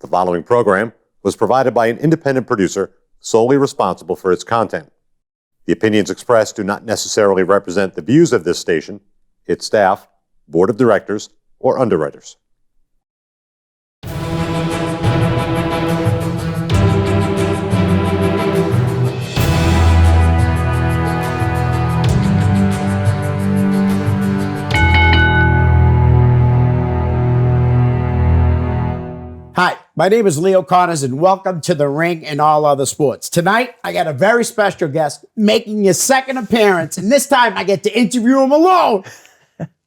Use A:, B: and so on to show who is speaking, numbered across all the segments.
A: The following program was provided by an independent producer solely responsible for its content. The opinions expressed do not necessarily represent the views of this station, its staff, board of directors, or underwriters.
B: Hi, my name is Leo Connors, and welcome to The Ring and All Other Sports. Tonight, I got a very special guest making his second appearance, and this time I get to interview him alone.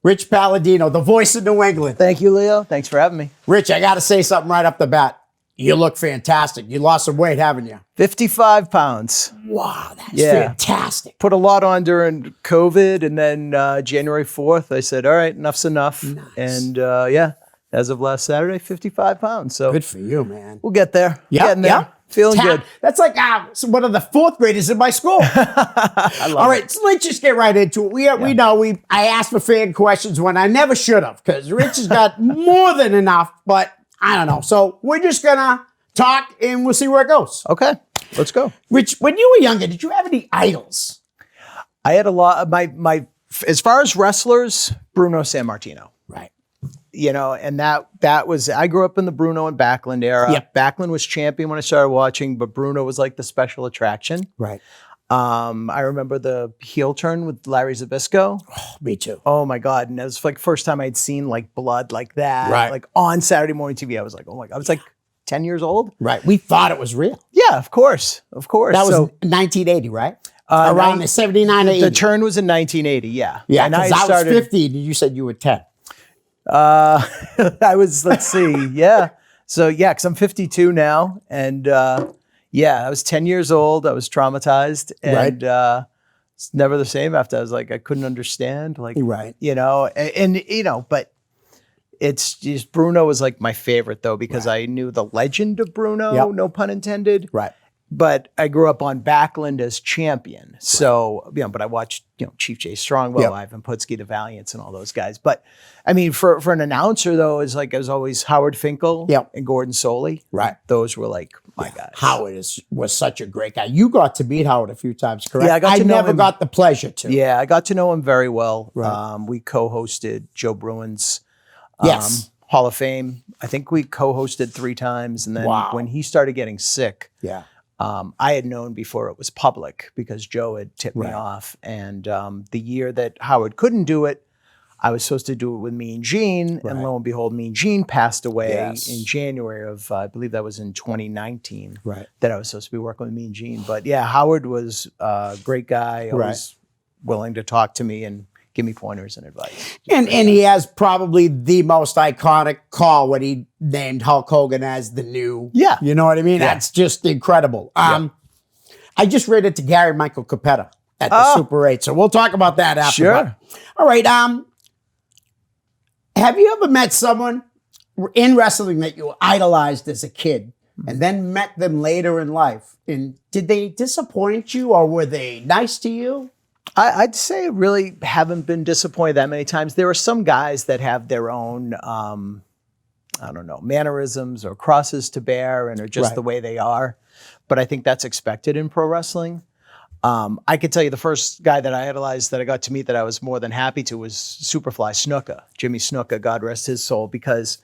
B: Rich Palladino, the voice of New England.
C: Thank you, Leo. Thanks for having me.
B: Rich, I got to say something right off the bat. You look fantastic. You lost some weight, haven't you?
C: 55 pounds.
B: Wow, that's fantastic.
C: Put a lot on during COVID, and then January 4th, I said, all right, enough's enough.
B: Nice.
C: And as of last Saturday, 55 pounds. So
B: good for you, man.
C: We'll get there.
B: Yeah,
C: Getting there. Feeling good.
B: That's like one of the fourth graders in my school.
C: I love
B: All right, so let's just get right into it. We know I asked for fan questions when I never should have, because Rich has got more than enough, but I don't know. So we're just gonna talk and we'll see where it goes.
C: Okay, let's go.
B: Rich, when you were younger, did you have any idols?
C: I had a lot of my as far as wrestlers, Bruno Sammartino.
B: Right.
C: You know, and that was, I grew up in the Bruno and Backlund era.
B: Yep.
C: Backlund was champion when I started watching, but Bruno was like the special attraction.
B: Right.
C: I remember the heel turn with Larry Zbyszko.
B: Oh, me too.
C: Oh my God. And it was like first time I'd seen like blood like that.
B: Right.
C: Like on Saturday morning TV. I was like, oh my God. I was like 10 years old.
B: Right. We thought it was real.
C: Yeah, of course. Of course.
B: That was 1980, right? Around the 79 or 80.
C: The turn was in 1980. Yeah.
B: Yeah,
C: because
B: I was 50 and you said you were 10.
C: I was, let's see. Yeah. So yeah, because I'm 52 now. And I was 10 years old. I was traumatized. And it's never the same after. I was like, I couldn't understand. Like,
B: right.
C: You know, and you know, but it's just, Bruno was like my favorite though, because I knew the legend of Bruno, no pun intended.
B: Right.
C: But I grew up on Backlund as champion. So, you know, but I watched, you know, Chief Jay Strongbow, Ivan Putski, the Valiants, and all those guys. But I mean, for an announcer though, is like, it was always Howard Finkel and Gordon Soley.
B: Right.
C: Those were like my guys.
B: Howard was such a great guy. You got to meet Howard a few times, correct?
C: Yeah, I
B: never got the pleasure to.
C: Yeah, I got to know him very well.
B: Right.
C: We co-hosted Joe Bruin's
B: Hall
C: of Fame. I think we co-hosted 3 times. And then when he started getting sick, I had known before it was public because Joe had tipped me off. And the year that Howard couldn't do it, I was supposed to do it with Mean Gene. And lo and behold, Mean Gene passed away in January of, I believe that was in 2019, that I was supposed to be working with Mean Gene. But yeah, Howard was a great guy, always willing to talk to me and give me pointers and advice.
B: And he has probably the most iconic call when he named Hulk Hogan as the new. Yeah. You know what I mean? That's just incredible. I just read it to Gary Michael Capetta at the Super 8. So we'll talk about that after.
C: Sure.
B: All right. Have you ever met someone in wrestling that you idolized as a kid and then met them later in life? And did they disappoint you or were they nice to you?
C: I'd say I really haven't been disappointed that many times. There are some guys that have their own, I don't know, mannerisms or crosses to bear and are just the way they are. But I think that's expected in pro wrestling. I could tell you the first guy that I idolized that I got to meet that I was more than happy to was Superfly Snuka, Jimmy Snuka, God rest his soul, because,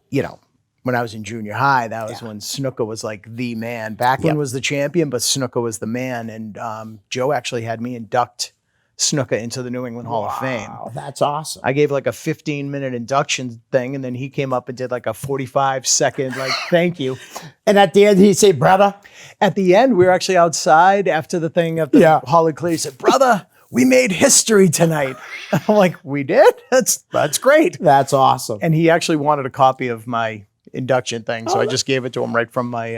C: you know, when I was in junior high, that was when Snuka was like the man. Backlund was the champion, but Snuka was the man. And Joe actually had me induct Snuka into the New England Hall of Fame.
B: Wow, that's awesome.
C: I gave like a 15-minute induction thing, and then he came up and did like a 45-second, like, thank you.
B: And at the end, he'd say, brother?
C: At the end, we were actually outside after the thing at the Hall of Clay. He said, brother, we made history tonight. I'm like, we did? That's great.
B: That's awesome.
C: And he actually wanted a copy of my induction thing, so I just gave it to him right from my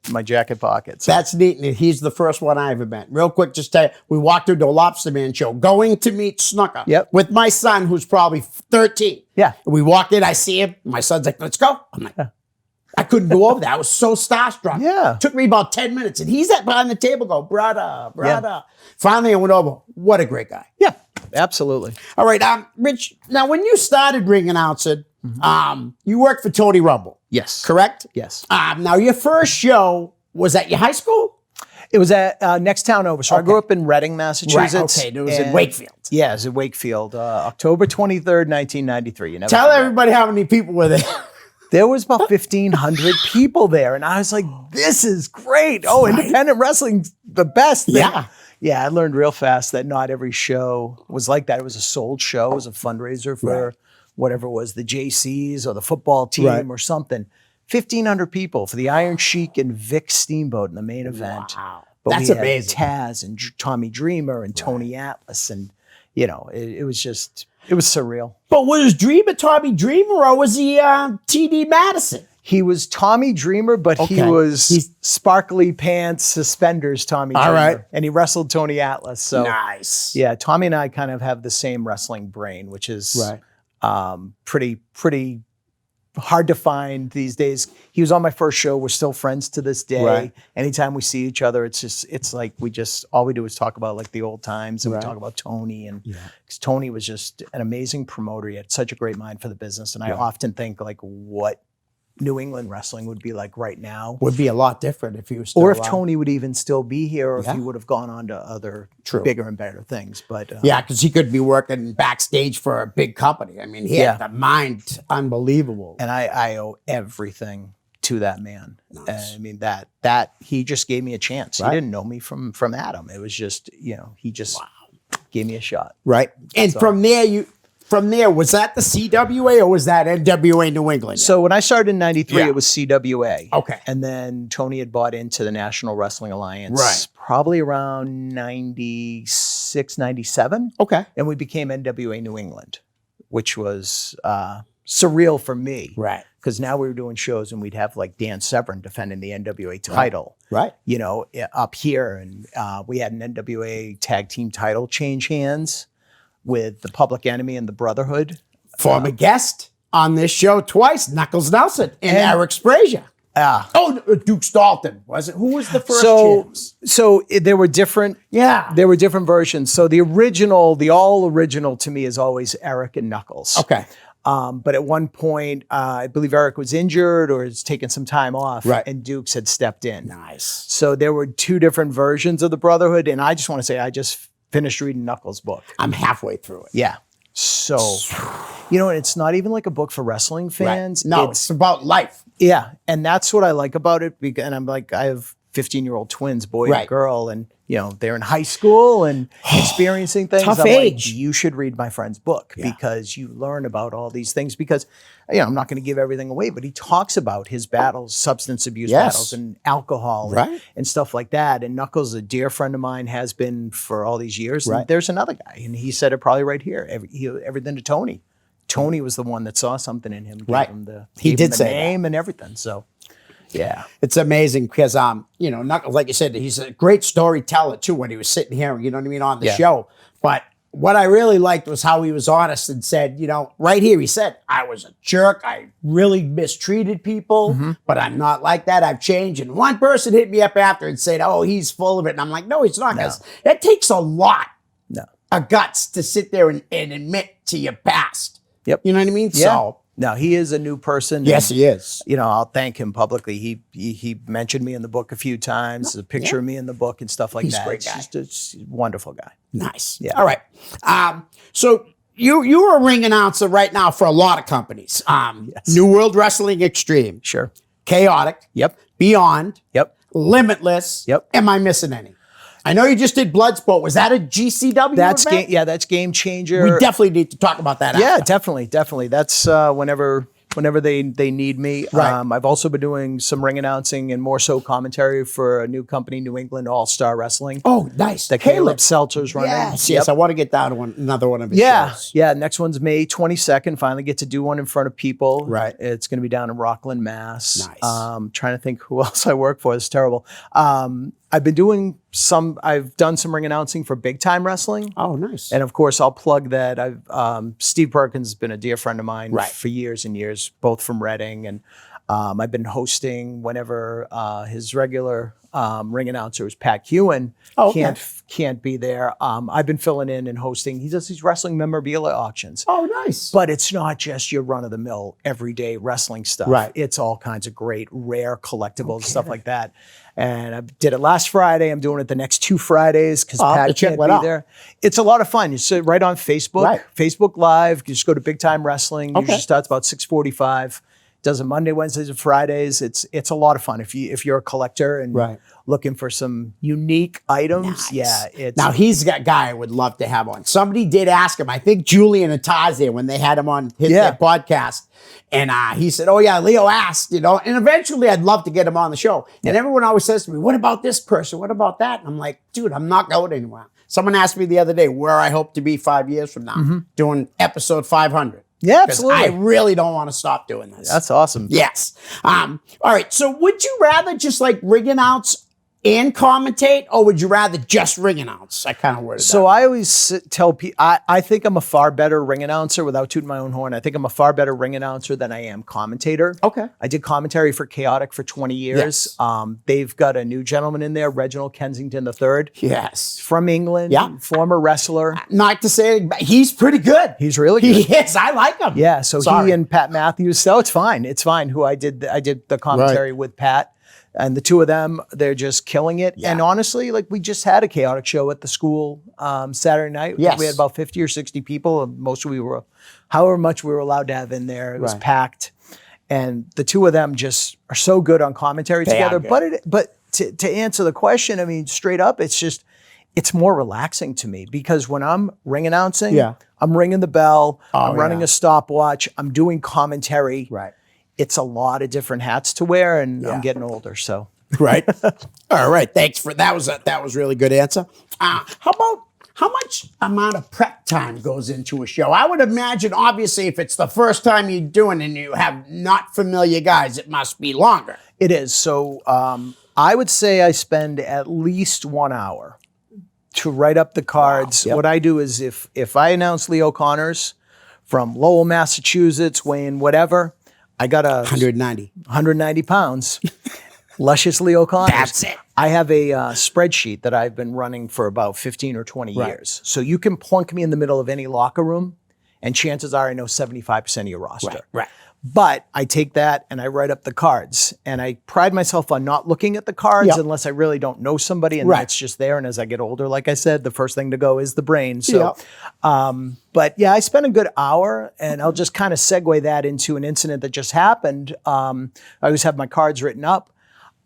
C: my jacket pocket. So.
B: That's neat, and he's the first one I ever met. Real quick, just tell you, we walked through the Lobster Man show, going to meet Snuka with my son, who's probably 13.
C: Yeah.
B: And we walk in, I see him, my son's like, let's go. I'm like, I couldn't go over there. I was so starstruck.
C: Yeah.
B: Took me about 10 minutes, and he's behind the table go, brother. Finally, I went over. What a great guy.
C: Yeah. absolutely.
B: All right, Rich. Now, when you started ring announcing, you worked for Tony Rumble,
C: Yes.
B: correct?
C: Yes.
B: Now, your first show was at your high school,
C: It was at next town over. So I grew up in Reading, Massachusetts.
B: right? Okay, it was in Wakefield.
C: Yeah, it was in Wakefield, October 23rd, 1993. You never
B: Tell
C: forget.
B: everybody how many people were there.
C: There was about 1,500 people there. And I was like, this is great. Oh, independent wrestling's the best.
B: Yeah.
C: Yeah, I learned real fast that not every show was like that. It was a sold show. It was a fundraiser for whatever it was, the JCs or the football team or something. 1,500 people for the Iron Sheik and Vic Steamboat in the main event.
B: Wow.
C: But
B: That's
C: we had
B: amazing.
C: Taz and Tommy Dreamer and Tony Atlas. And, you know, it was just, it was surreal.
B: But was Dreamer Tommy Dreamer or was he TD Madison?
C: He was Tommy Dreamer, but he was sparkly pants, suspenders Tommy Dreamer.
B: right.
C: And he wrestled Tony Atlas. So,
B: Nice.
C: yeah, Tommy and I kind of have the same wrestling brain, which is pretty hard to find these days. He was on my first show. We're still friends to this day.
B: Right.
C: Anytime we see each other, it's like all we do is talk about like the old times, and we talk about Tony. And because Tony was just an amazing promoter. He had such a great mind for the business. And I often think like what New England wrestling would be like right now.
B: Would be a lot different if he was still
C: Or if
B: around.
C: Tony would even still be here, or if he would have gone on to other bigger and better things. But
B: Yeah, because he could be working backstage for a big company. I mean, he had the mind unbelievable.
C: and I owe everything to that man. I mean that he just gave me a chance. He didn't know me from Adam. It was just, you know, he just gave me a shot.
B: Right. And from there, was that the CWA or was that NWA New England?
C: So when I started in 93, it was CWA.
B: Okay.
C: And then Tony had bought into the National Wrestling Alliance probably around 96, 97.
B: Okay.
C: And we became NWA New England, which was surreal for me.
B: Right.
C: Because now we were doing shows and we'd have like Dan Severn defending the NWA title.
B: Right.
C: You know, up here. And we had an NWA tag team title change hands with the Public Enemy and the Brotherhood.
B: Former guest on this show twice, Knuckles Nelson and Eric Sprazier. Duke Dalton, was it? Who was the first champs?
C: So there were different.
B: Yeah.
C: There were different versions. So the all original to me is always Eric and Knuckles.
B: Okay.
C: But at one point, I believe Eric was injured or was taking some time off, and Dukes had stepped in.
B: Nice.
C: So there were two different versions of the Brotherhood, and I just want to say I just finished reading Knuckles' book.
B: I'm halfway through it.
C: Yeah. So, you know, it's not even like a book for wrestling fans.
B: Right. No, it's about life.
C: Yeah. And that's what I like about it. And I'm like, I have 15-year-old twins, boy and girl, and, you know, they're in high school and experiencing things.
B: Tough
C: I'm
B: age.
C: like, you should read my friend's book because you learn about all these things. Because, you know, I'm not going to give everything away, but he talks about his battles, substance abuse battles and alcohol and stuff like that. And Knuckles, a dear friend of mine, has been for all these years. And there's another guy, and he said it probably right here, everything to Tony. Tony was the one that saw something in him, gave him the,
B: he did
C: the
B: say
C: name and everything. So, yeah.
B: It's amazing because, you know, Knuckles, like you said, he's a great storyteller too when he was sitting here, you know what I mean, on the show. But what I really liked was how he was honest and said, you know, right here, he said, I was a jerk. I really mistreated people, but I'm not like that. I've changed. And one person hit me up after and said, oh, he's full of it. And I'm like, no, he's not. Because that takes a lot of guts to sit there and admit to your past.
C: Yep.
B: You know what I mean?
C: Yeah.
B: So,
C: no, he is a new person.
B: yes, he is.
C: You know, I'll thank him publicly. He mentioned me in the book a few times. There's a picture of me in the book and stuff like
B: He's a
C: that.
B: great
C: It's
B: guy.
C: just a wonderful guy.
B: Nice.
C: Yeah.
B: All right. So you are a ring announcer right now for a lot of companies. New World Wrestling Extreme,
C: Sure.
B: Chaotic,
C: Yep.
B: Beyond,
C: Yep.
B: Limitless.
C: Yep.
B: Am I missing any? I know you just did Bloodsport. Was that a GCW
C: That's
B: event?
C: that's Game Changer.
B: We definitely need to talk about that.
C: Yeah,
B: after.
C: definitely. That's whenever they need me.
B: Right.
C: I've also been doing some ring announcing and more so commentary for a new company, New England All-Star Wrestling.
B: Oh, nice.
C: That Caleb Seltzer's running.
B: Yes. I want to get down to another one of his shows.
C: Yeah. Next one's May 22nd. Finally get to do one in front of people.
B: Right.
C: It's going to be down in Rockland, Mass.
B: Nice.
C: Trying to think who else I work for. It's terrible. I've done some ring announcing for Big Time Wrestling.
B: Oh, nice.
C: And of course, I'll plug that. Steve Perkins has been a dear friend of mine for years and years, both from Reading. And I've been hosting whenever his regular ring announcer is Pat Hewen
B: Oh, okay.
C: can't be there. I've been filling in and hosting. He does these wrestling memorabilia auctions.
B: Oh, nice.
C: But it's not just your run-of-the-mill, everyday wrestling stuff.
B: Right.
C: It's all kinds of great, rare collectibles, stuff like that. And I did it last Friday. I'm doing it the next 2 Fridays because
B: I'll have to
C: Pat
B: check
C: can't
B: that
C: be
B: out.
C: there. It's a lot of fun. You sit right on Facebook,
B: Right.
C: Facebook Live. You just go to Big Time Wrestling.
B: Okay.
C: Usually starts about 6:45. Does it Monday, Wednesdays, and Fridays. It's a lot of fun if you're a collector and
B: Right.
C: looking for some unique items.
B: Nice.
C: Yeah, it's
B: Now, he's a guy I would love to have on. Somebody did ask him, I think Julian and Taze, when they had him on their podcast. And he said, oh, yeah, Leo asked, and eventually I'd love to get him on the show. And everyone always says to me, what about this person? What about that? And I'm like, dude, I'm not going anywhere. Someone asked me the other day where I hope to be 5 years from now, doing episode 500.
C: Yeah,
B: 'Cause
C: absolutely.
B: I really don't want to stop doing this.
C: That's awesome.
B: Yes. All right. So would you rather just like ring announce and commentate, or would you rather just ring announce? I kind of worded
C: So
B: that.
C: I always tell people, I think I'm a far better ring announcer without tooting my own horn. I think I'm a far better ring announcer than I am commentator.
B: Okay.
C: I did commentary for Chaotic for 20 years.
B: Yes.
C: They've got a new gentleman in there, Reginald Kensington III,
B: Yes.
C: from England,
B: Yeah.
C: former wrestler.
B: Not to say, but he's pretty good.
C: He's really good.
B: He is. I like him.
C: Yeah, so
B: Sorry.
C: he and Pat Matthews. So it's fine. It's fine. Who I did the commentary with Pat, and the two of them, they're just killing it.
B: Yeah.
C: And honestly, like we just had a Chaotic show at the school Saturday night.
B: Yes.
C: We had about 50 or 60 people. However much we were allowed to have in there. It was
B: Right.
C: packed, and the two of them just are so good on commentary
B: They are
C: together.
B: good.
C: But to answer the question, I mean, straight up, it's more relaxing to me because when I'm ring announcing,
B: Yeah.
C: I'm ringing the bell, I'm running
B: yeah.
C: a stopwatch, I'm doing commentary.
B: Right.
C: It's a lot of different hats to wear, and
B: Yeah.
C: I'm getting older, so.
B: Right. All right. Thanks for that. Was really good answer. How much amount of prep time goes into a show? I would imagine, obviously, if it's the first time you're doing and you have not familiar guys, it must be longer.
C: It is. So I would say I spend at least 1 hour to write up the cards.
B: Wow. Yep.
C: What I do is if I announce Leo Connors from Lowell, Massachusetts, weighing whatever, I got 190 pounds. Luscious Leo Connors.
B: That's it.
C: I have a spreadsheet that I've been running for about 15 or 20 years. So you can plunk me in the middle of any locker room, and chances are I know 75% of your roster.
B: Right.
C: But I take that and I write up the cards. And I pride myself on not looking at the cards
B: Yep.
C: unless I really don't know somebody and
B: Right.
C: it's just there. And as I get older, like I said, the first thing to go is the brain. So,
B: Yep.
C: but yeah, I spent a good hour, and I'll just kind of segue that into an incident that just happened. I always have my cards written up.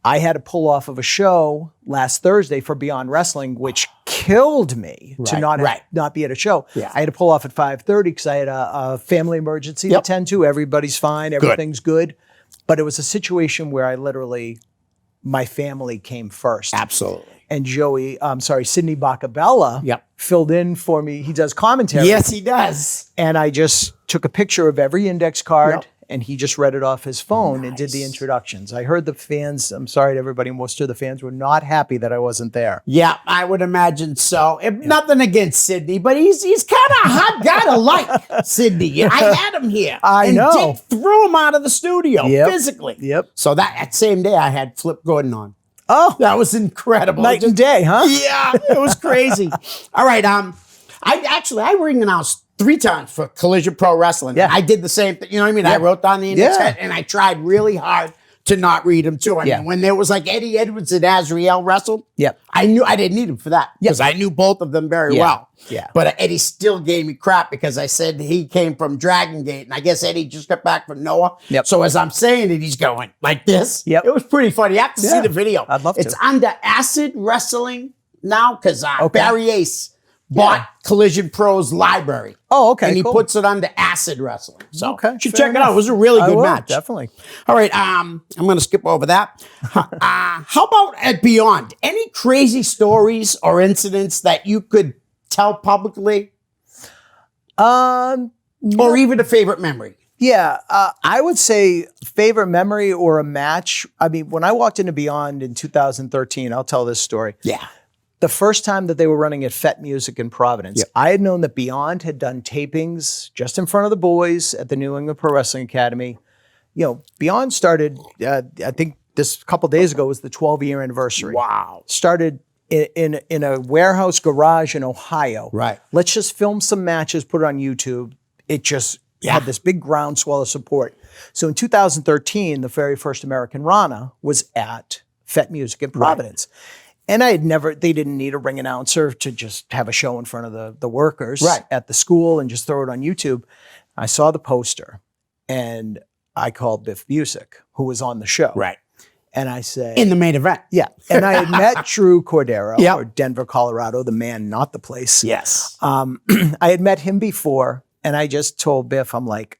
C: I had to pull off of a show last Thursday for Beyond Wrestling, which killed me to not be at a show.
B: Yeah.
C: I had to pull off at 5:30 because I had a family emergency to
B: Yep.
C: attend to. Everybody's fine. Everything's good. But it was a situation where my family came first.
B: Absolutely.
C: And Sidney Bacabella
B: Yep.
C: filled in for me. He does commentary.
B: Yes, he does.
C: And I just took a picture of every index card.
B: Yep.
C: And he just read it off his phone and did the introductions. I heard the fans, I'm sorry to everybody in Worcester, the fans were not happy that I wasn't there.
B: Yeah, I would imagine so. Nothing against Sydney, but he's kind of a hot guy to like, Sydney. I had him here.
C: I know.
B: Dick threw him out of the studio physically.
C: Yep.
B: So that same day, I had Flip Gordon on.
C: Oh,
B: That was incredible.
C: night and day, huh?
B: Yeah, it was crazy. All right. I ring announced 3 times for Collision Pro Wrestling.
C: Yeah.
B: I did the same thing. You know what I mean? I wrote down the index
C: Yeah.
B: and I tried really hard to not read them too. I mean, when there was like Eddie Edwards and Azrael wrestled,
C: Yep.
B: I knew I didn't need him for that because I knew both of them very well.
C: Yeah.
B: But Eddie still gave me crap because I said he came from Dragon Gate, and I guess Eddie just got back from Noah.
C: Yep.
B: So as I'm saying it, he's going like this.
C: Yep.
B: It was pretty funny. You have to see
C: Yeah.
B: the video.
C: I'd love to.
B: It's under Acid Wrestling now because
C: Okay.
B: Barry Ace bought Collision Pro's library.
C: Oh, okay.
B: And he
C: cool.
B: puts it under Acid Wrestling. So
C: Okay,
B: you should
C: fair
B: check it
C: enough.
B: out. It was a really
C: I
B: good
C: will,
B: match.
C: Definitely.
B: All right, I'm going to skip over that. How about at Beyond? Any crazy stories or incidents that you could tell publicly, or even a favorite memory?
C: Yeah, I would say favorite memory or a match. I mean, when I walked into Beyond in 2013, I'll tell this story.
B: Yeah.
C: The first time that they were running at Fett Music in Providence, I had known that Beyond had done tapings just in front of the boys at the New England Pro Wrestling Academy, Beyond started, I think this couple days ago was the 12-year anniversary.
B: Wow.
C: Started in a warehouse garage in Ohio.
B: Right.
C: Let's just film some matches, put it on YouTube. It just had this big groundswell of support. So in 2013, the very first American Rana was at Fet Music in Providence. And they didn't need a ring announcer to just have a show in front of the workers at the school and just throw it on YouTube. I saw the poster and I called Biff Busick, who was on the show.
B: Right.
C: And I said...
B: In the main event.
C: Yeah. And I had met Drew Cordero, or Denver, Colorado, the man, not the place.
B: Yes.
C: I had met him before, and I just told Biff, I'm like,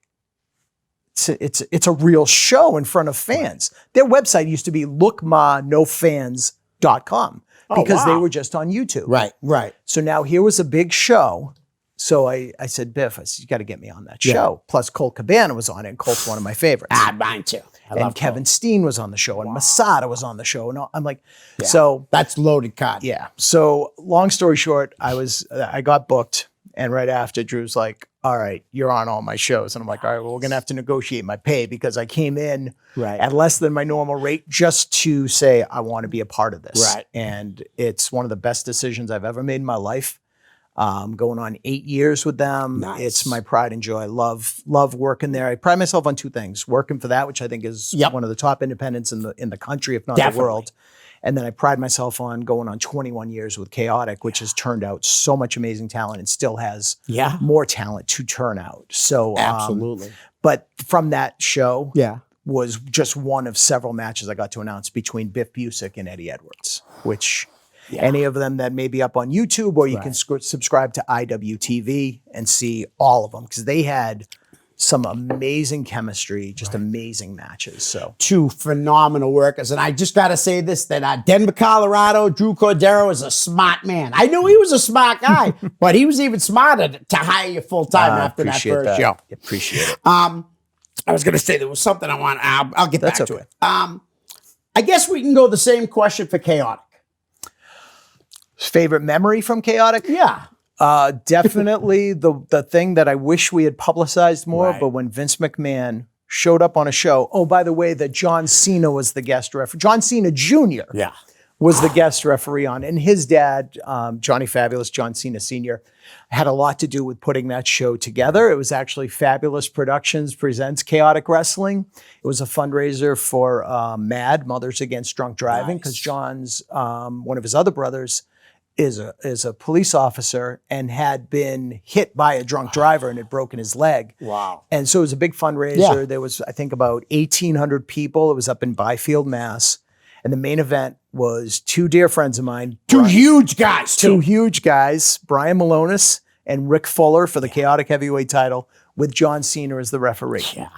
C: it's a real show in front of fans. Their website used to be lookmanofans.com because they were just on YouTube.
B: Right.
C: So now here was a big show. So I said, Biff, you got to get me on that show. Plus Colt Cabana was on it, and Colt's one of my favorites.
B: Mine too.
C: And Kevin Steen was on the show, and Masada was on the show. And I'm like, so
B: that's loaded cotton.
C: Yeah. So long story short, I got booked, and right after Drew's like, all right, you're on all my shows. And I'm like, all right, well, we're going to have to negotiate my pay because I came in at less than my normal rate just to say I want to be a part of this.
B: Right.
C: And it's one of the best decisions I've ever made in my life. Going on 8 years with them.
B: Nice.
C: It's my pride and joy. Love working there. I pride myself on two things: working for that, which I think is one of the top independents in the country, if not the world. And then I pride myself on going on 21 years with Chaotic, which has turned out so much amazing talent and still has more talent to turn out. So
B: absolutely.
C: But from that show, was just one of several matches I got to announce between Biff Busick and Eddie Edwards, which. Any of them that may be up on YouTube, or you can subscribe to IWTV and see all of them, because they had some amazing chemistry, just amazing matches. So
B: two phenomenal workers. And I just got to say this, that Denver, Colorado, Drew Cordero is a smart man. I knew he was a smart guy, but he was even smarter to hire you full time after that first show.
C: Appreciate it.
B: I was going to say there was something I want. I'll get back to it. I guess we can go the same question for Chaotic.
C: Favorite memory from Chaotic?
B: Yeah.
C: Definitely the thing that I wish we had publicized more, but when Vince McMahon showed up on a show, oh, by the way, that John Cena was the guest referee. John Cena Jr. Was the guest referee on, and his dad, Johnny Fabulous, John Cena Sr., had a lot to do with putting that show together. It was actually Fabulous Productions presents Chaotic Wrestling. It was a fundraiser for MAD, Mothers Against Drunk Driving, because John's, one of his other brothers, is a police officer and had been hit by a drunk driver and had broken his leg.
B: Wow.
C: And so it was a big fundraiser. There was, I think, about 1,800 people. It was up in Byfield, Mass. And the main event was two dear friends of mine.
B: Two huge guys,
C: Brian Malonis and Rick Fuller for the Chaotic Heavyweight title, with John Cena as the referee.
B: Yeah.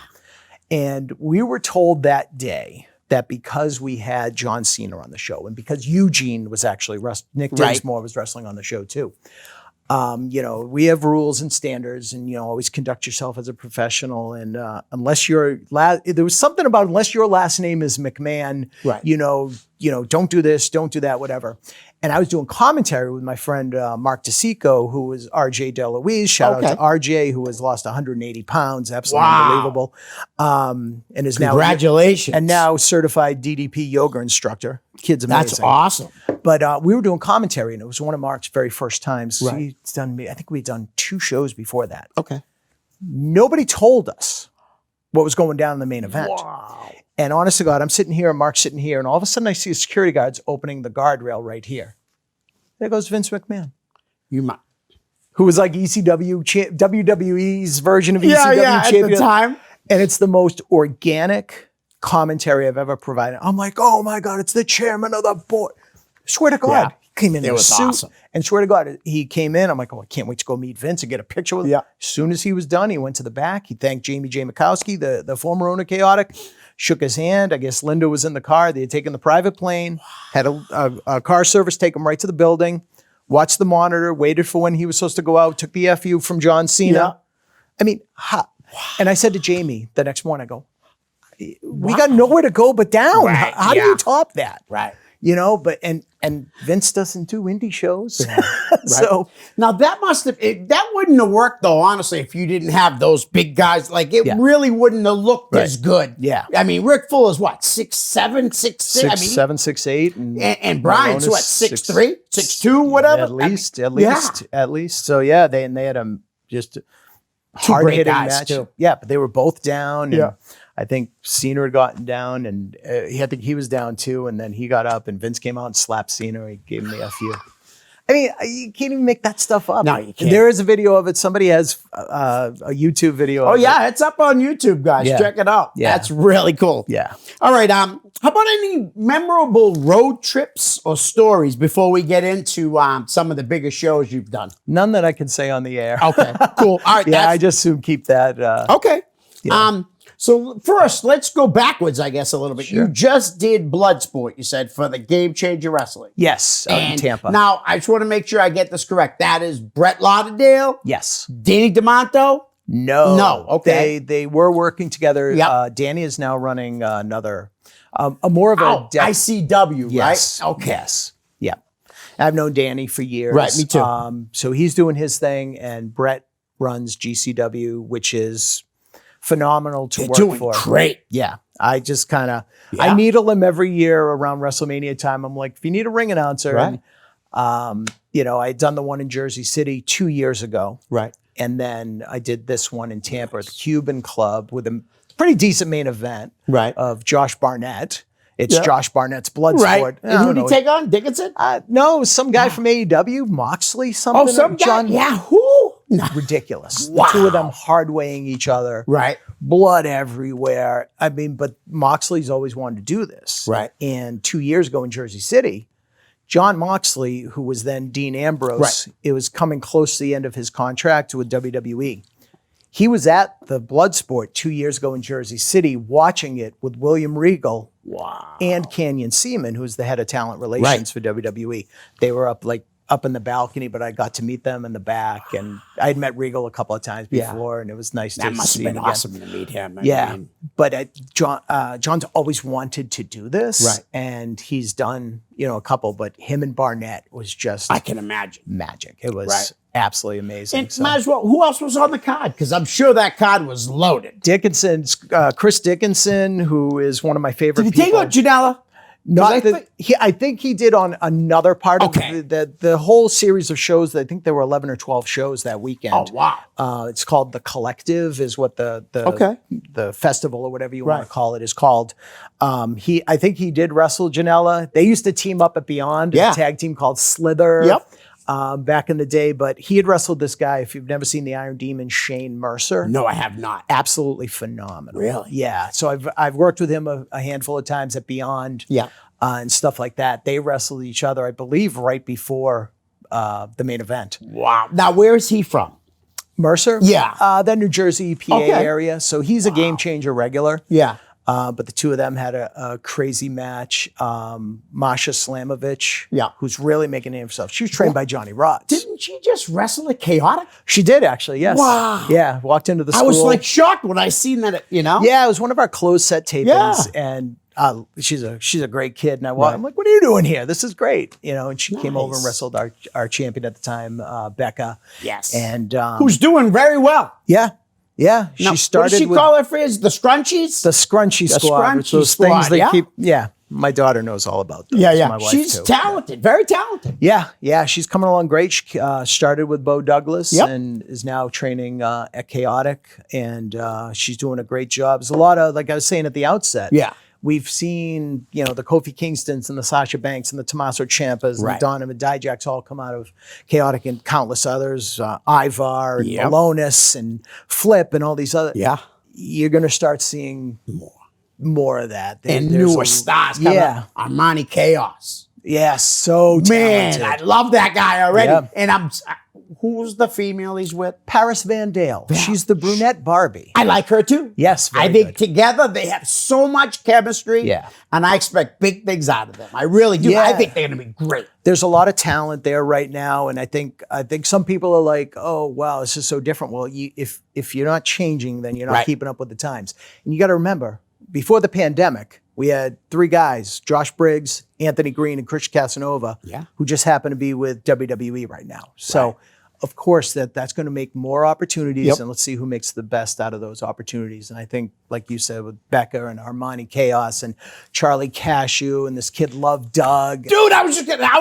C: And we were told that day that because we had John Cena on the show, and because Eugene was actually Nick Dinsmore was wrestling on the show too. We have rules and standards, and always conduct yourself as a professional. And unless there was something about unless your last name is McMahon, don't do this, don't do that, whatever. And I was doing commentary with my friend Mark DeSico, who was RJ DeLuise. Shout out to RJ, who has lost 180 pounds. Absolutely unbelievable. And is
B: congratulations.
C: And now certified DDP yoga instructor. Kid's amazing.
B: That's awesome.
C: But we were doing commentary, and it was one of Mark's very first times. He's done. I think we'd done 2 shows before that.
B: Okay.
C: Nobody told us what was going down in the main event.
B: Wow.
C: And honest to God, I'm sitting here and Mark's sitting here, and all of a sudden I see security guards opening the guardrail right here. There goes Vince McMahon. Who was like WWE's version of ECW champion.
B: At the time.
C: And it's the most organic commentary I've ever provided. I'm like, oh my God, it's the chairman of the board. Swear to God. He came in a suit.
B: Awesome.
C: And swear to God, he came in. I'm like, oh, I can't wait to go meet Vince and get a picture with him. As soon as he was done, he went to the back. He thanked Jamie J. Mikowski, the former owner of Chaotic, shook his hand. I guess Linda was in the car. They had taken the private plane, had a car service take him right to the building, watched the monitor, waited for when he was supposed to go out, took the FU from John Cena. I mean, and I said to Jamie the next morning, I go, we got nowhere to go but down. How do you top that?
B: Right.
C: you know, but and Vince doesn't do indie shows. So
B: now that that wouldn't have worked though, honestly, if you didn't have those big guys. Like it really wouldn't have looked as good.
C: Yeah.
B: I mean, Rick Full is what, 6'7", 6'6"? I mean,
C: 6'7", 6'8",
B: and Brian's what, 6'3", 6'2", whatever.
C: At least. So yeah, they had just hard
B: great
C: hitting
B: guys,
C: match.
B: too.
C: Yeah, but they were both down.
B: Yeah.
C: And I think Cena had gotten down, and I think he was down too. And then he got up, and Vince came out and slapped Cena. He gave him the FU. I mean, you can't even make that stuff up.
B: No, you can't.
C: There is a video of it. Somebody has a YouTube video.
B: Oh
C: of
B: yeah,
C: it.
B: it's up on YouTube, guys.
C: Yeah.
B: Check it out.
C: Yeah.
B: That's really cool.
C: Yeah.
B: All right. How about any memorable road trips or stories before we get into some of the bigger shows you've done?
C: None that I can say on the air.
B: Okay. Cool. All right.
C: Yeah, I just assume keep that.
B: Okay.
C: Yeah.
B: So first, let's go backwards, I guess, a little bit.
C: Sure.
B: You just did Bloodsport, you said, for the Game Changer Wrestling.
C: Yes, out in
B: And
C: Tampa.
B: now, I just want to make sure I get this correct. That is Brett Lauderdale,
C: Yes.
B: Danny DeMonto.
C: No.
B: Okay.
C: They were working together.
B: Yep.
C: Danny is now running another, a more of a
B: ICW,
C: Yes.
B: right? Okay.
C: Yes. Yeah. I've known Danny for years.
B: Right, me too.
C: So he's doing his thing, and Brett runs GCW, which is phenomenal to
B: They're
C: work
B: doing
C: for.
B: great.
C: Yeah. I just kind of,
B: Yeah.
C: I needle him every year around WrestleMania time. I'm like, if you need a ring announcer,
B: Right.
C: and, you know, I had done the one in Jersey City 2 years ago.
B: Right.
C: And then I did this one in Tampa at the Cuban Club with a pretty decent main event
B: Right.
C: of Josh Barnett. It's
B: Yeah.
C: Josh Barnett's Bloodsport.
B: Right. And who did he take on? Dickinson?
C: No, some guy from AEW, Moxley, something.
B: Oh, some guy? Yeah, who? No.
C: Ridiculous.
B: Wow.
C: The two of them hard weighing each other.
B: Right.
C: Blood everywhere. I mean, but Moxley's always wanted to do this.
B: Right.
C: And 2 years ago in Jersey City, John Moxley, who was then Dean Ambrose, it was coming close to the end of his contract with WWE. He was at the Bloodsport 2 years ago in Jersey City watching it with William Regal and Canyon Seaman, who's the head of talent relations for WWE. They were up in the balcony, but I got to meet them in the back, and I'd met Regal a couple of times before, and it was nice to see him
B: That must have been
C: again.
B: awesome to meet him. I
C: Yeah,
B: mean,
C: but John's always wanted to do this,
B: Right.
C: and he's done a couple. But him and Barnett was just
B: I can imagine.
C: magic. It was
B: Right.
C: absolutely amazing.
B: And might as well, who else was on the card? Because I'm sure that card was loaded.
C: Dickinson's Chris Dickinson, who is one of my favorite
B: Did he take
C: people.
B: on Janela?
C: Not I think he did on another part of the whole series of shows. I think there were 11 or 12 shows that weekend.
B: Oh, wow.
C: It's called The Collective, is what the festival or whatever you want
B: Right.
C: to call it is called. I think he did wrestle Janela. They used to team up at Beyond,
B: Yeah.
C: a tag team called Slither.
B: Yep.
C: Back in the day, but he had wrestled this guy. If you've never seen the Iron Demon, Shane Mercer.
B: No, I have not.
C: Absolutely phenomenal.
B: Really?
C: Yeah. So I've worked with him a handful of times at Beyond.
B: Yeah.
C: And stuff like that. They wrestled each other, I believe, right before the main event.
B: Wow. Now, where is he from?
C: Mercer?
B: Yeah.
C: That New Jersey, PA area. So he's a Game Changer regular.
B: Yeah.
C: But the two of them had a crazy match. Masha Slamovich, who's really making a name for herself. She was trained by Johnny Rods.
B: Didn't she just wrestle at Chaotic?
C: She did, actually, yes.
B: Wow.
C: Yeah, walked into the school.
B: I was like shocked when I seen that,
C: Yeah, it was one of our closed set tapings. And she's a great kid. And I'm like, what are you doing here? This is great. And she came over and wrestled our champion at the time, Becca.
B: Yes.
C: And
B: who's doing very well.
C: Yeah. Yeah.
B: Now,
C: She started
B: what does she
C: with
B: call it for his? The Scrunchies?
C: the Scrunchy Squad. Which
B: Scrunchy
C: those
B: Squad,
C: things they
B: yeah.
C: keep. Yeah. My daughter knows all about those. My wife
B: She's
C: too.
B: talented, very talented.
C: Yeah, she's coming along great. She started with Bo Douglas
B: Yep.
C: and is now training at Chaotic, and she's doing a great job. There's a lot of, like I was saying at the outset, we've seen, the Kofi Kingstons and the Sasha Banks and the Tommaso Ciampas and the Donovan Dijaks all come out of Chaotic, and countless others, Ivar and Malonis and Flip and all these other.
B: Yeah.
C: You're going to start seeing more of that.
B: And
C: There's
B: newer stars coming.
C: Yeah.
B: Armani Chaos.
C: Yeah, so
B: Man,
C: talented.
B: I love that guy already.
C: Yeah.
B: And who's the female he's with?
C: Paris Van Dale. She's the brunette Barbie.
B: I like her too.
C: Yes, very
B: I think
C: good.
B: together they have so much chemistry.
C: Yeah.
B: And I expect big things out of them. I really do.
C: Yeah.
B: I think they're going to be great.
C: There's a lot of talent there right now, and I think some people are like, "Oh, wow, this is so different." Well, if you're not changing, then you're not keeping up with the times. And you got to remember, before the pandemic, We had 3 guys, Josh Briggs, Anthony Green, and Chris Casanova, who just happen to be with WWE right now. So, of course, that's going to make more opportunities, and let's see who makes the best out of those opportunities. And I think, like you said, with Becca and Armani Chaos and Charlie Cashew and this kid Love Doug.
B: Dude, I was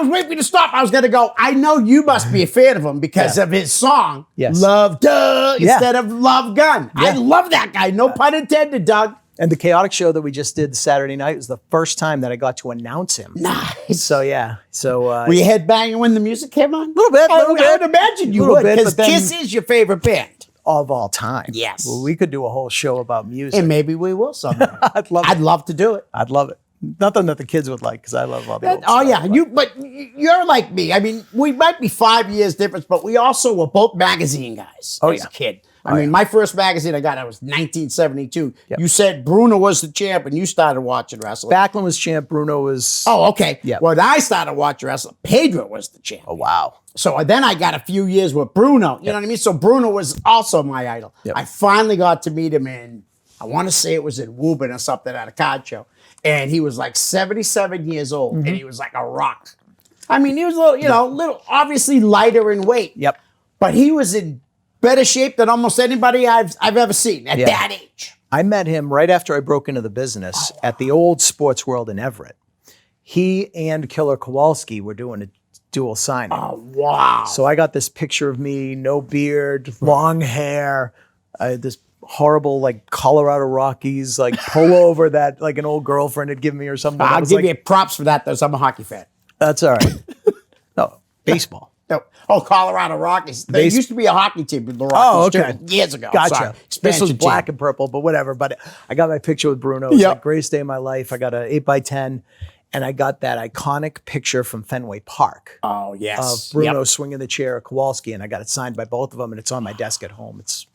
B: waiting for you to stop. I was going to go, I know you must be a fan of him because of his song, Love Doug, instead of Love Gun. I love that guy. No pun intended, Doug.
C: And the Chaotic show that we just did Saturday night was the first time that I got to announce him.
B: Nice.
C: So, yeah. So,
B: were you headbanging when the music came on?
C: A little bit.
B: I would imagine you would, because Kiss is your favorite band.
C: Of all time.
B: Yes.
C: Well, we could do a whole show about music.
B: And maybe we will someday. I'd love to do it.
C: I'd love it. Nothing that the kids would like, because I love all the old
B: Oh,
C: stuff,
B: yeah. But you're like me. I mean, we might be 5 years difference, but we also were both magazine guys as a kid. I mean, my first magazine I got, I was 1972. You said Bruno was the champ, and you started watching wrestling.
C: Backlund was champ. Bruno was...
B: Oh, okay.
C: Yep.
B: When I started watching wrestling, Pedro was the champ.
C: Oh, wow.
B: So then I got a few years with Bruno. You know what I mean? So Bruno was also my idol. I finally got to meet him in, I want to say it was in Woburn or something at a card show. And he was like 77 years old, and he was like a rock. I mean, he was a little, little obviously lighter in weight. But he was in better shape than almost anybody I've ever seen at that age.
C: I met him right after I broke into the business at the old Sports World in Everett. He and Killer Kowalski were doing a dual signing.
B: Oh, wow.
C: So I got this picture of me, no beard, long hair, this horrible like Colorado Rockies like pullover that like an old girlfriend had given me or something.
B: I'll give you props for that, though, so I'm a hockey fan.
C: That's all right. No, baseball.
B: No. Oh, Colorado Rockies. There used to be a hockey team with the Rockies too, years ago.
C: Gotcha.
B: Sorry.
C: This was black and purple, but whatever. But I got my picture with Bruno. It was the greatest day of my life. I got an 8x10, and I got that iconic picture from Fenway Park.
B: Oh, yes.
C: Of Bruno swinging the chair at Kowalski, and I got it signed by both of them, and it's on my desk at home. It's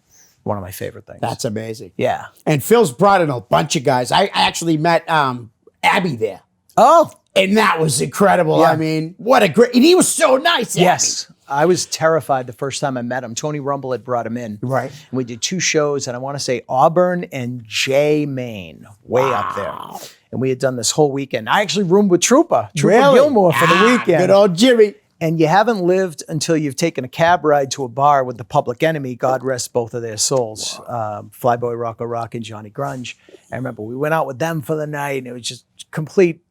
C: one of my favorite things.
B: That's amazing.
C: Yeah.
B: And Phil's brought in a bunch of guys. I actually met Abby there.
C: Oh.
B: And that was incredible. I mean, what a great... And he was so nice.
C: Yes. I was terrified the first time I met him. Tony Rumble had brought him in.
B: Right.
C: And we did 2 shows, and I want to say Auburn and Jay, Maine, way up there. And we had done this whole weekend. I actually roomed with Trooper Gilmore for the weekend.
B: Good old Jimmy.
C: And you haven't lived until you've taken a cab ride to a bar with the Public Enemy, God rest both of their souls, Flyboy Rocco Rock and Johnny Grunge. I remember we went out with them for the night, and it was just complete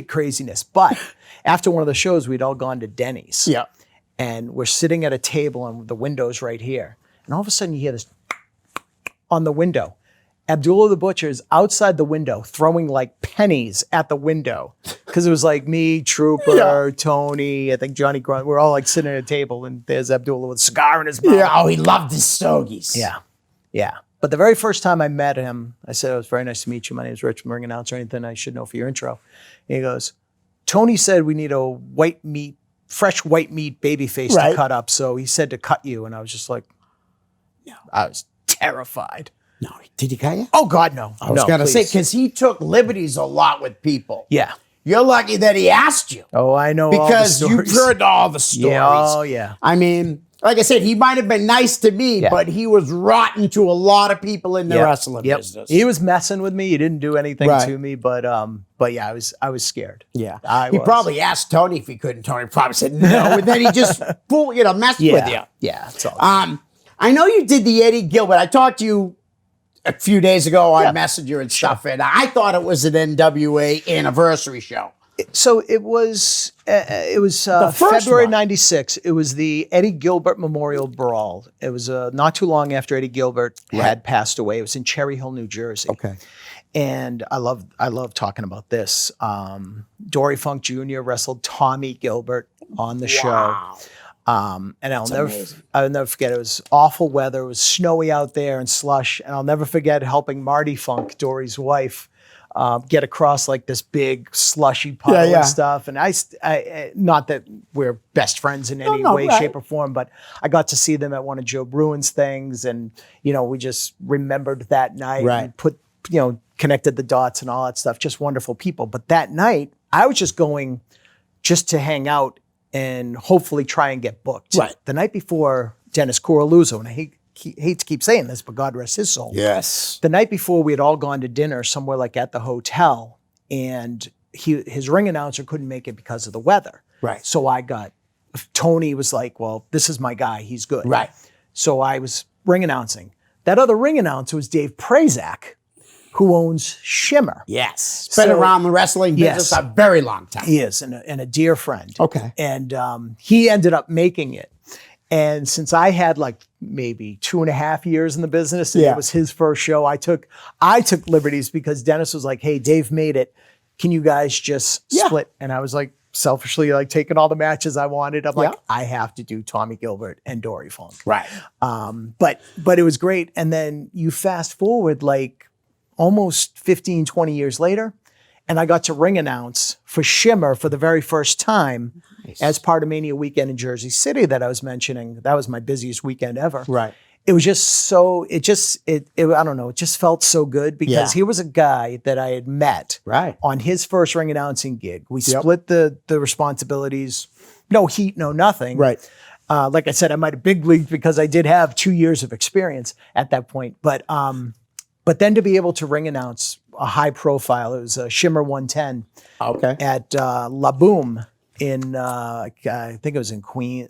C: craziness. But after one of the shows, we'd all gone to Denny's.
B: Yeah.
C: And we're sitting at a table, and the window's right here. And all of a sudden, you hear this on the window. Abdullah the Butcher is outside the window throwing like pennies at the window. Because it was like me, Trooper, Tony, I think Johnny Grunt. We're all like sitting at a table, and there's Abdullah with a cigar in his mouth.
B: Yeah. Oh, he loved his stogies.
C: Yeah. Yeah. But the very first time I met him, I said, it was very nice to meet you. My name is Rich. I'm a ring announcer. Anything I should know for your intro. And he goes, Tony said we need a fresh white meat baby face to cut up. So he said to cut you. And I was just like, no. I was terrified.
B: No, did he cut you?
C: Oh, God, no.
B: I was going to say, because he took liberties a lot with people.
C: Yeah.
B: You're lucky that he asked you.
C: Oh, I know
B: because
C: all the stories.
B: you've heard all the stories.
C: Yeah, oh, yeah.
B: I mean, like I said, he might have been nice to me, but he was rotten to a lot of people in the wrestling business.
C: He was messing with me. He didn't do anything to me, but yeah, I was scared.
B: Yeah, he probably asked Tony if he couldn't. Tony probably said no, and then he just messed with you.
C: Yeah, it's all
B: I know you did the Eddie Gilbert. I talked to you a few days ago on Messenger and stuff, and I thought it was an NWA anniversary show.
C: So it was February '96. It was the Eddie Gilbert Memorial Brawl. It was not too long after Eddie Gilbert had passed away. It was in Cherry Hill, New Jersey.
B: Okay.
C: And I love talking about this. Dory Funk Jr. wrestled Tommy Gilbert on the show. And I'll never forget, it was awful weather. It was snowy out there and slush. And I'll never forget helping Marty Funk, Dory's wife, get across like this big slushy puddle and stuff. And I not that we're best friends in any way, shape, or form, but I got to see them at one of Joe Bruin's things. And, we just remembered that night and connected the dots and all that stuff. Just wonderful people. But that night, I was just going just to hang out and hopefully try and get booked.
B: Right.
C: The night before, Dennis Coraluzzo, and hate to keep saying this, but God rest his soul.
B: Yes.
C: The night before, we had all gone to dinner somewhere like at the hotel, and his ring announcer couldn't make it because of the weather.
B: Right.
C: So Tony was like, well, this is my guy. He's good.
B: Right.
C: So I was ring announcing. That other ring announcer was Dave Prazak, who owns Shimmer.
B: Yes. Been around the wrestling business a very long time.
C: He is, and a dear friend.
B: Okay.
C: And he ended up making it. And since I had like maybe 2.5 years in the business, and it was his first show, I took liberties because Dennis was like, hey, Dave made it. Can you guys just split? And I was like, selfishly, like taking all the matches I wanted. I'm like, I have to do Tommy Gilbert and Dory Funk.
B: Right.
C: But it was great. And then you fast forward like almost 15, 20 years later, and I got to ring announce for Shimmer for the very first time as part of Mania Weekend in Jersey City that I was mentioning. That was my busiest weekend ever.
B: Right.
C: It was just so, I don't know, it just felt so good because he was a guy that I had met on his first ring announcing gig. We split the responsibilities, no heat, no nothing.
B: Right.
C: Like I said, I might have big leagued because I did have 2 years of experience at that point. But then to be able to ring announce a high profile, it was Shimmer 110 at La Boom in, I think it was in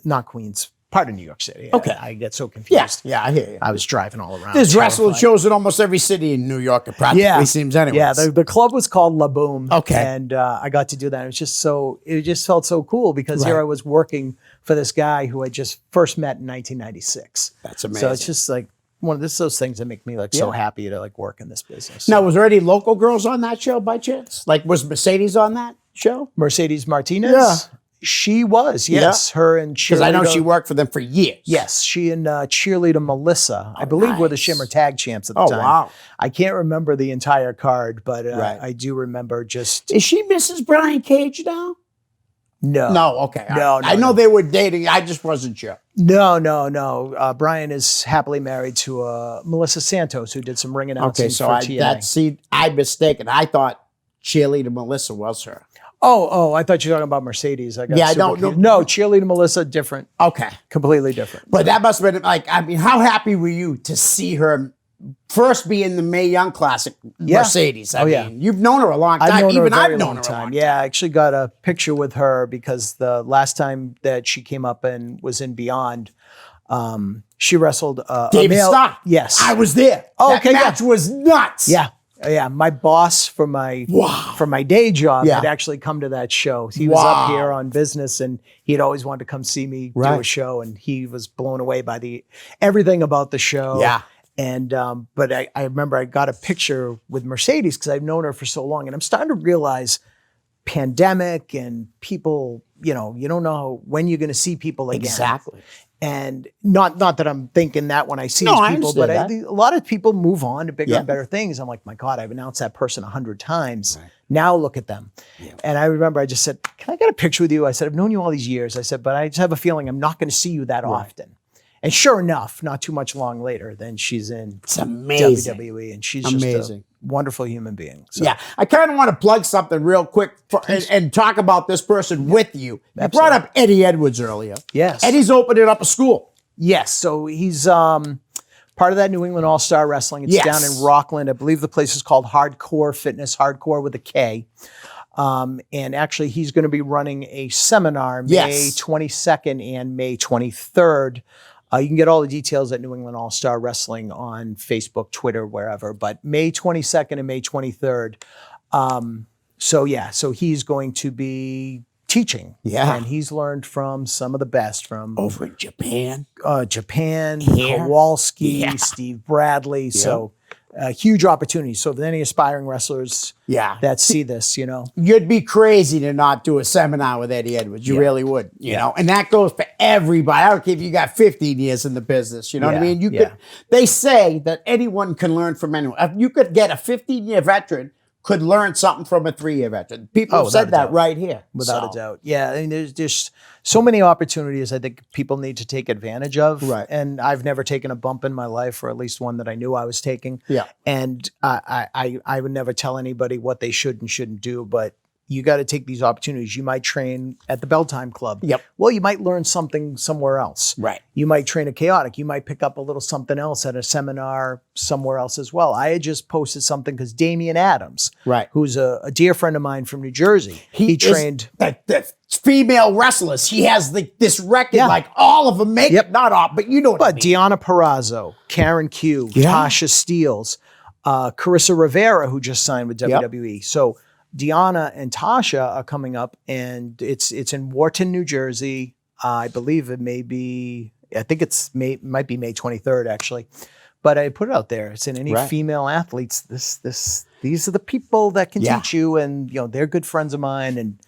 C: not Queens, part of New York City.
B: Okay.
C: I get so confused.
B: Yeah, I hear you.
C: I was driving all around.
B: There's wrestling
C: terrified.
B: shows in almost every city in New York. It practically seems anyway.
C: Yeah, the club was called La Boom.
B: Okay.
C: And I got to do that. It just felt so cool because here I was working for this guy who I just first met in 1996.
B: That's amazing.
C: So it's just like one of those things that make me like so happy to like work in this business.
B: Now, was there any local girls on that show by chance? Like, was Mercedes on that show?
C: Mercedes Martinez?
B: Yeah.
C: She was, yes. Her and Cheerleader.
B: Because I know she worked for them for years.
C: Yes, she and Cheerleader Melissa, I believe, were the Shimmer Tag Champs at the time.
B: Oh, wow.
C: I can't remember the entire card, but I do remember just...
B: Is she Mrs. Brian Cage now?
C: No.
B: No, okay.
C: No,
B: I know they were dating. I just wasn't sure.
C: No. Brian is happily married to Melissa Santos, who did some ring announcing for TNA.
B: I'm mistaken. I thought Cheerleader Melissa was her.
C: Oh, I thought you were talking about Mercedes. I don't know.
B: No.
C: No, Cheerleader Melissa, different.
B: Okay.
C: Completely different.
B: But that must have been like, I mean, how happy were you to see her first be in the Mae Young Classic Mercedes? I mean, you've known her a long time.
C: I've known her a very
B: I've known
C: long
B: her
C: time.
B: a long time.
C: Yeah, I actually got a picture with her because the last time that she came up and was in Beyond, she wrestled
B: David Starr.
C: Yes.
B: I was there.
C: Oh,
B: that match was nuts.
C: Yeah, my boss from my day job had actually come to that show. He was up here on business, and he'd always wanted to come see me do a show, and he was blown away by everything about the show.
B: Yeah.
C: And but I remember I got a picture with Mercedes because I've known her for so long, and I'm starting to realize pandemic and people, you don't know when you're going to see people again.
B: Exactly.
C: And not that I'm thinking that when I see these people, but a lot of people move on to bigger and better things. I'm like, my God, I've announced that person 100 times. Right. Now look at them. Yeah. And I remember I just said, can I get a picture with you? I said, I've known you all these years. I said, but I just have a feeling I'm not going to see you that often. And sure enough, not too much long later, then she's in WWE, and she's just a wonderful human being. So.
B: Yeah, I kind of want to plug something real quick and talk about this person with you. You brought up Eddie Edwards earlier.
C: Yes.
B: Eddie's opening up a school.
C: Yes, so he's part of that New England All-Star Wrestling. It's down in Rockland. I believe the place is called Hardcore Fitness, Hardcore with a K. And actually, he's going to be running a seminar May 22nd and May 23rd. You can get all the details at New England All-Star Wrestling on Facebook, Twitter, wherever. But May 22nd and May 23rd. So he's going to be teaching. Yeah. And he's learned from some of the best from...
B: Over in Japan.
C: Kowalski, Steve Bradley. Yeah. So huge opportunity. So if there's any aspiring wrestlers that see this,
B: You'd be crazy to not do a seminar with Eddie Edwards. You really would, you know? And that goes for everybody. I don't care if you got 15 years in the business. You know what I mean? They say that anyone can learn from anyone. If you could get a 15-year veteran could learn something from a 3-year veteran. People have said that right here.
C: Without a doubt. Yeah, I mean, there's just so many opportunities I think people need to take advantage of. Right. And I've never taken a bump in my life, or at least one that I knew I was taking. Yeah. And I would never tell anybody what they should and shouldn't do, but you got to take these opportunities. You might train at the Belltime Club.
B: Yep.
C: Well, you might learn something somewhere else.
B: Right.
C: You might train at Chaotic. You might pick up a little something else at a seminar somewhere else as well. I had just posted something because Damian Adams,
B: Right.
C: who's a dear friend of mine from New Jersey, he trained
B: the female wrestlers. He has this record,
C: Yeah.
B: like all of them make not all, but you know what I
C: But
B: mean.
C: Deanna Perrazzo, Karen Q, Tasha Steeles, Carissa Rivera, who just signed with WWE. So Deanna and Tasha are coming up, and it's in Wharton, New Jersey. I believe it may be. I think might be May 23rd actually. But I put it out there. It's in any female athletes. These are the people that can teach you, and they're good friends of mine, and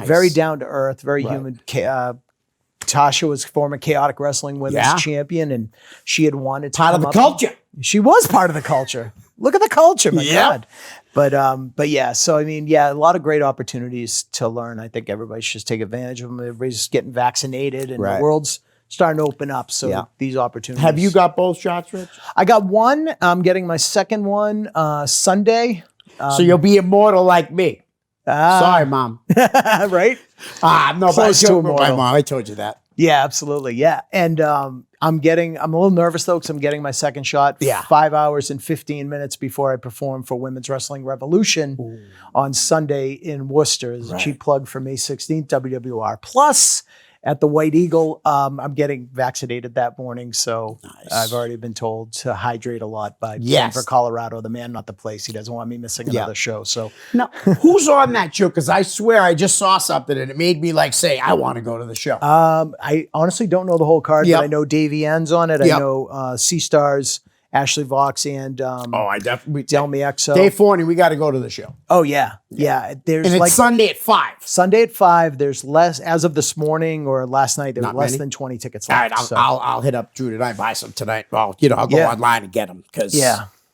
C: very down to earth, very human. Tasha was former Chaotic Wrestling Women's Champion, and she had wanted to
B: part of the culture.
C: She was part of the culture. Look at the culture, my God. But yeah, so I mean, a lot of great opportunities to learn. I think everybody should just take advantage of them. Everybody's just getting vaccinated, and the world's starting to open up. So these opportunities.
B: Have you got both shots, Rich?
C: I got one. I'm getting my second one Sunday.
B: So you'll be immortal like me. Sorry, Mom.
C: Right?
B: No,
C: Close to
B: my
C: immortal.
B: mom. I told you that.
C: Yeah, absolutely. Yeah. And I'm a little nervous though, because I'm getting my second shot 5 hours and 15 minutes before I perform for Women's Wrestling Revolution on Sunday in Worcester. As a cheap plug for May 16th, WWR. Plus, at the White Eagle, I'm getting vaccinated that morning. So I've already been told to hydrate a lot by Denver, Colorado, the man, not the place. He doesn't want me missing another show. So
B: now, who's on that show? Because I swear I just saw something and it made me say, I want to go to the show.
C: I honestly don't know the whole card, but I know Davey Ann's on it. I know C-Stars, Ashley Vox, and
B: I definitely
C: Del Miexo.
B: Dave Forney, we got to go to the show.
C: Oh yeah. There's
B: And it's Sunday at 5.
C: Sunday at 5. There's less as of this morning or last night. There were less than 20 tickets
B: All
C: left.
B: right, I'll hit up Drew tonight, buy some tonight. Well, I'll go online and get them because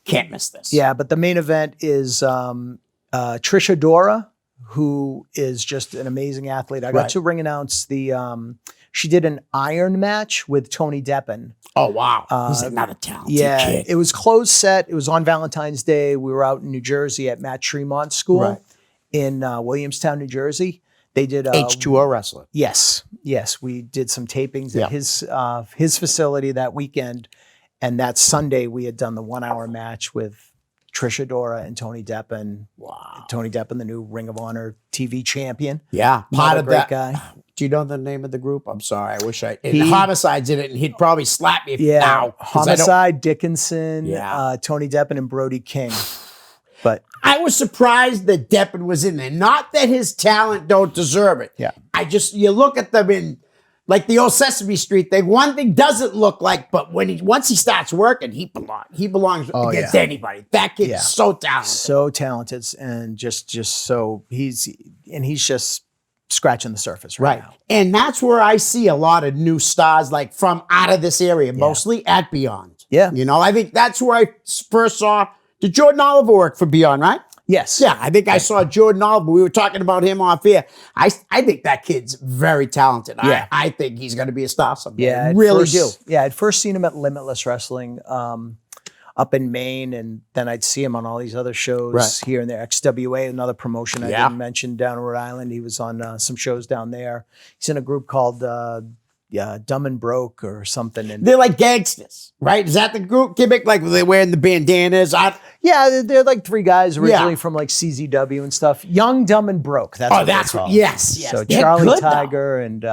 B: can't miss this.
C: Yeah, but the main event is Trisha Dora, who is just an amazing athlete. I got to ring announce she did an iron match with Tony Deppen.
B: Oh, wow. He's another talented kid.
C: It was closed set. It was on Valentine's Day. We were out in New Jersey at Matt Tremont School in Williamstown, New Jersey. They did
B: H2O wrestler.
C: Yes. We did some tapings at his facility that weekend. And that Sunday, we had done the 1 hour match with Trisha Dora and Tony Deppen.
B: Wow.
C: Tony Deppen, the new Ring of Honor TV champion.
B: Yeah.
C: Part of that guy.
B: Do you know the name of the group? I'm sorry. I wish Homicide's in it, and he'd probably slap me now.
C: Homicide, Dickinson, Tony Deppen, and Brody King. But
B: I was surprised that Deppen was in there. Not that his talent don't deserve it.
C: Yeah.
B: You look at them in like the old Sesame Street thing. One thing doesn't look like, but once he starts working, he belongs. He belongs against anybody. That kid is so talented.
C: So talented, and just so he's just scratching the surface right now.
B: And that's where I see a lot of new stars from out of this area, mostly at Beyond.
C: Yeah.
B: I think that's where I first saw, did Jordan Oliver work for Beyond, right?
C: Yes.
B: Yeah, I think I saw Jordan Oliver. We were talking about him off air. I think that kid's very talented.
C: Yeah.
B: I think he's going to be a star someday.
C: Yeah,
B: I really do.
C: Yeah, I'd first seen him at Limitless Wrestling up in Maine, and then I'd see him on all these other shows here and there. XWA, another promotion I didn't mention down in Rhode Island. He was on some shows down there. He's in a group called Dumb and Broke or something. And
B: they're like gangsters, right? Is that the group gimmick? Like they're wearing the bandanas?
C: Yeah, they're like three guys originally from like CZW and stuff. Young, Dumb, and Broke. That's what they're called.
B: Yes.
C: So Charlie Tiger and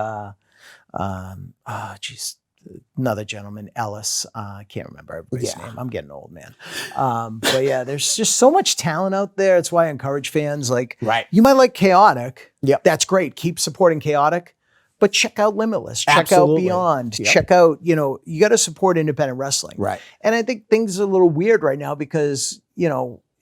C: another gentleman, Ellis. I can't remember everybody's name. I'm getting old, man. But yeah, there's just so much talent out there. That's why I encourage fans. You might like Chaotic.
B: Yep.
C: That's great. Keep supporting Chaotic. But check out Limitless. Check out Beyond.
B: Yep.
C: Check out, you got to support independent wrestling.
B: Right.
C: And I think things are a little weird right now because,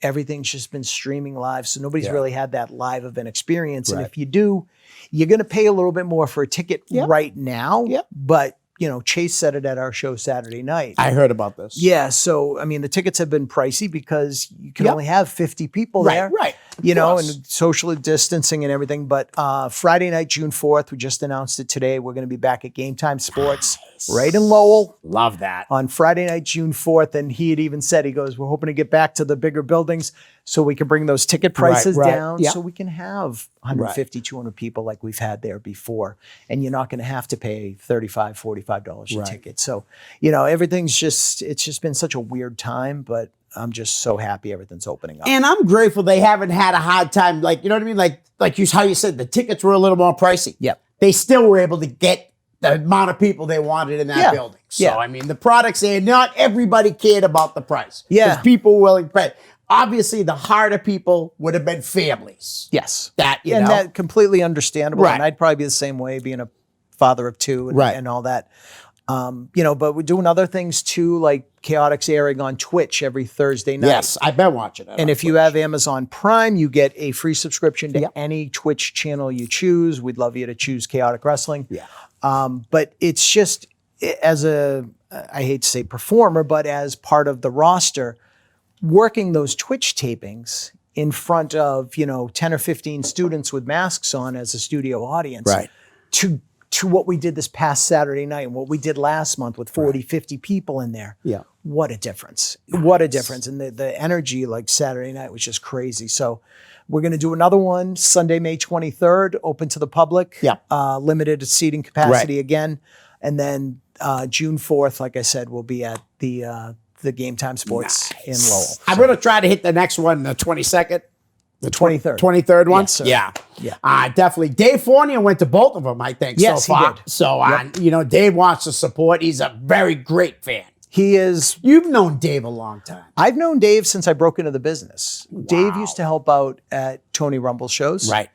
C: everything's just been streaming live. So nobody's really had that live event experience. And if you do, you're going to pay a little bit more for a ticket right now.
B: Yep.
C: But, Chase said it at our show Saturday night.
B: I heard about this.
C: Yeah. So, the tickets have been pricey because you can only have 50 people there.
B: Right.
C: you know,
B: course.
C: and social distancing and everything. But Friday night, June 4th, we just announced it today. We're going to be back at Game Time Sports right in Lowell.
B: Love that.
C: On Friday night, June 4th. And he had even said, he goes, we're hoping to get back to the bigger buildings so we can bring those ticket prices
B: right.
C: down
B: Yeah.
C: so we can have 150, 200 people like we've had there before. And you're not going to have to pay $35, $45 a ticket. So, you know, everything's just, it's just been such a weird time, but I'm just so happy everything's opening up.
B: And I'm grateful they haven't had a hard time. Like, you know what I mean? Like how you said, the tickets were a little more pricey.
C: Yep.
B: They still were able to get the amount of people they wanted in that building. So, I mean, the products there, not everybody cared about the price.
C: Yeah.
B: Because people were willing to pay. Obviously, the harder people would have been families.
C: Yes.
B: That, you
C: and
B: know.
C: that completely understandable.
B: Right.
C: And I'd probably be the same way, being a father of two and all that. You know, but we're doing other things too, like Chaotix airing on Twitch every Thursday night.
B: Yes, I've been watching it.
C: And if you have Amazon Prime, you get a free subscription to any Twitch channel you choose. We'd love you to choose Chaotic Wrestling.
B: Yeah.
C: But it's just, as a, I hate to say performer, but as part of the roster, working those Twitch tapings in front of, you know, 10 or 15 students with masks on as a studio audience.
B: Right.
C: To what we did this past Saturday night and what we did last month with 40, 50 people in there.
B: Yeah.
C: What a difference. What a difference. And the energy like Saturday night was just crazy. So we're going to do another one Sunday, May 23rd, open to the public.
B: Yeah.
C: Limited seating capacity again. And then June 4th, like I said, we'll be at the Game Time Sports in Lowell.
B: I'm going to try to hit the next one, the 22nd.
C: The 23rd.
B: 23rd one?
C: Yes, sir.
B: Yeah.
C: Yeah.
B: Definitely. Dave Fournier went to both of them, I think,
C: Yes,
B: so far.
C: he did.
B: So, you know, Dave wants to support. He's a very great fan.
C: He is.
B: You've known Dave a long time.
C: I've known Dave since I broke into the business. Dave used to help out at Tony Rumble shows.
B: Right.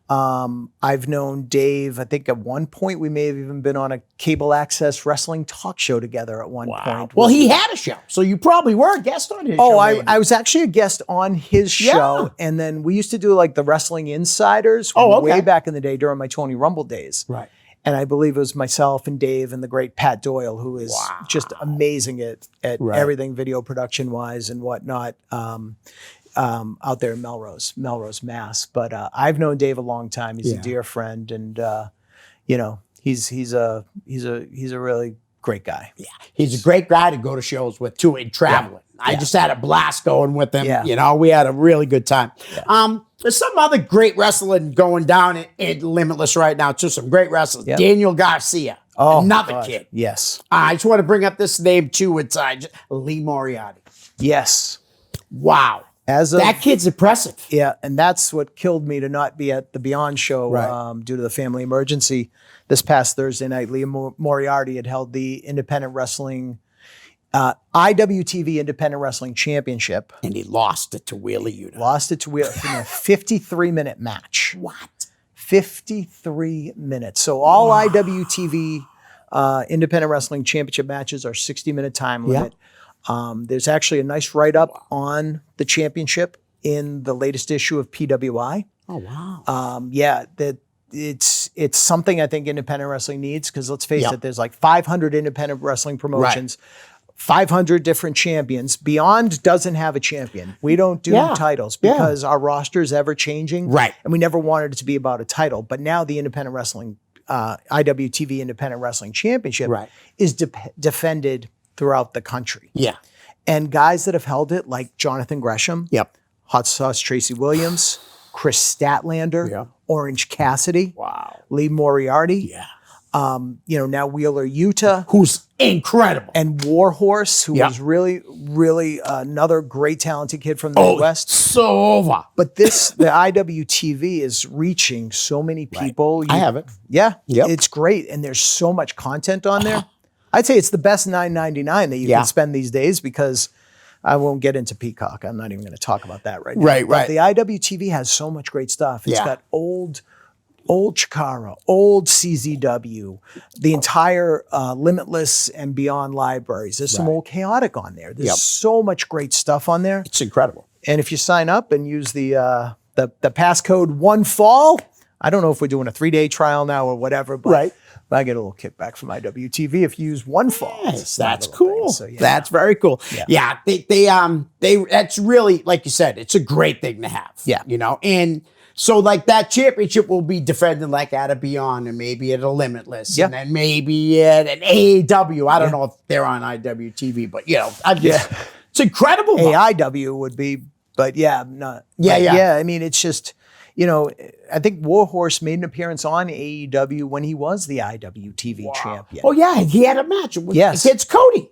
C: I've known Dave, I think at one point we may have even been on a cable access wrestling talk show together at one point.
B: Well, he had a show, so you probably were a guest on his show.
C: Oh,
B: maybe.
C: I was actually a guest on his show, and then we used to do like the Wrestling Insiders way back in the day during my Tony Rumble days.
B: Right.
C: And I believe it was myself and Dave and the great Pat Doyle, who is just amazing at everything video production wise and whatnot. Out there in Melrose, Mass. But I've known Dave a long time. He's a dear friend, and you know, he's a really great guy.
B: Yeah, he's a great guy to go to shows with too and traveling. I just had a blast going with him.
C: Yeah.
B: You know, we had a really good time. There's some other great wrestling going down in Limitless right now too. Some great wrestling.
C: Yep.
B: Daniel Garcia, another kid.
C: Yes.
B: I just want to bring up this name too. It's Lee Moriarty.
C: Yes.
B: Wow. That kid's impressive.
C: Yeah, and that's what killed me to not be at the Beyond show due to the family emergency. This past Thursday night, Liam Moriarty had held the independent wrestling, IWTV Independent Wrestling Championship.
B: And he lost it to Wheeler Yuta.
C: Lost it to Wheeler in a 53-minute match.
B: What?
C: 53 minutes. So all IWTV Independent Wrestling Championship matches are 60-minute time limit. There's actually a nice write-up on the championship in the latest issue of PWI.
B: Oh, wow.
C: That it's something I think independent wrestling needs, because let's face it, there's like 500 independent wrestling promotions, 500 different champions. Beyond doesn't have a champion. We don't do titles because our roster is ever changing.
B: Right.
C: And we never wanted it to be about a title. But now the independent wrestling, IWTV Independent Wrestling Championship is defended throughout the country.
B: Yeah.
C: And guys that have held it, like Jonathan Gresham,
B: Yep.
C: Hot Sauce Tracy Williams, Chris Statlander, Orange Cassidy, Lee Moriarty, you know, now Wheeler Yuta,
B: who's incredible,
C: and Warhorse, who is really, really another great talented kid from the Midwest.
B: So over.
C: But the IWTV is reaching so many people.
B: I have it.
C: Yeah, it's great, and there's so much content on there. I'd say it's the best $9.99 that you can spend these days, because I won't get into Peacock. I'm not even going to talk about that right now.
B: Right.
C: But the IWTV has so much great stuff. It's got old Chikara, old CZW, the entire Limitless and Beyond libraries. There's some old Chaotic on there. There's so much great stuff on there.
B: It's incredible.
C: And if you sign up and use the passcode ONEFALL, I don't know if we're doing a 3-day trial now or whatever, but But I get a little kickback from IWTV if you use one fault.
B: Nice.
C: My
B: That's
C: little
B: cool.
C: thing. So, yeah.
B: That's very cool.
C: Yeah.
B: Yeah. They that's really, like you said, it's a great thing to have.
C: Yeah.
B: You know, and so like that championship will be defended like at a Beyond and maybe at a Limitless.
C: Yeah.
B: And then maybe at an AAW. I don't know if they're on IWTV, but you know, it's incredible.
C: AIW would be, but yeah, not.
B: Yeah,
C: but
B: yeah.
C: Yeah, I mean, it's just, you know, I think Warhorse made an appearance on AEW when he was the IWTV champion.
B: Oh, yeah. He had a match with
C: Yes.
B: against Cody.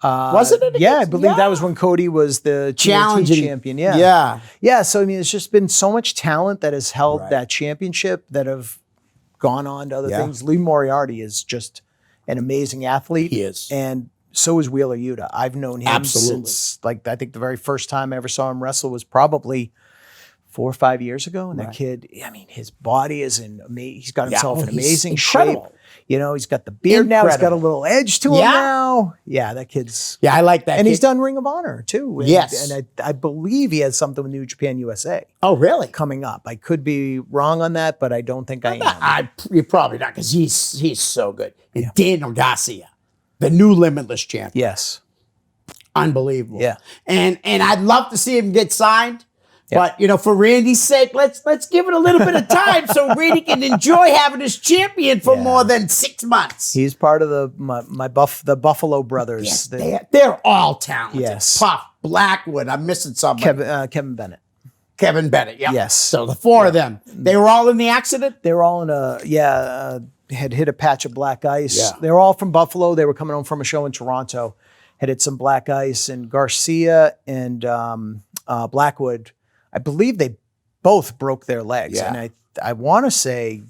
B: Wasn't it?
C: Yeah, I
B: against-
C: believe that was when Cody was the
B: Challenging
C: TNT champion. Yeah.
B: Yeah.
C: Yeah, so I mean, it's just been so much talent that has held
B: Right.
C: that championship that have gone on to other
B: Yeah.
C: things. Lee Moriarty is just an amazing athlete.
B: He is.
C: And so is Wheeler Yuta. I've known him
B: Absolutely.
C: since, like, I think the very first time I ever saw him wrestle was probably 4 or 5 years ago. And that kid, I mean, his body is he's got himself in
B: he's
C: amazing shape.
B: incredible.
C: You know, he's got the beard now. He's got a
B: Incredible.
C: little edge to him
B: Yeah.
C: now. Yeah, that kid's...
B: Yeah, I like that.
C: And he's
B: kid.
C: done Ring of Honor, too. And,
B: Yes.
C: And I believe he has something with New Japan USA
B: Oh, really?
C: coming up. I could be wrong on that, but I don't think I am.
B: You're probably not, because he's so good. And Daniel Garcia, the new Limitless champion.
C: Yes.
B: Unbelievable.
C: Yeah.
B: And I'd love to see him get signed. But, you know, for Randy's sake, let's give it a little bit of time so Randy can enjoy having his champion for more than 6 months.
C: He's part of the Buffalo Brothers.
B: Yes,
C: The-
B: they're all talented.
C: Yes.
B: Puff, Blackwood, I'm missing somebody.
C: Kevin Bennett.
B: Kevin Bennett, yeah.
C: Yes.
B: So the four of them, they were all in the accident?
C: They were all in had hit a patch of black ice.
B: Yeah.
C: They were all from Buffalo. They were coming home from a show in Toronto. Had hit some black ice, and Garcia and Blackwood, I believe they both broke their legs.
B: Yeah.
C: And I want to say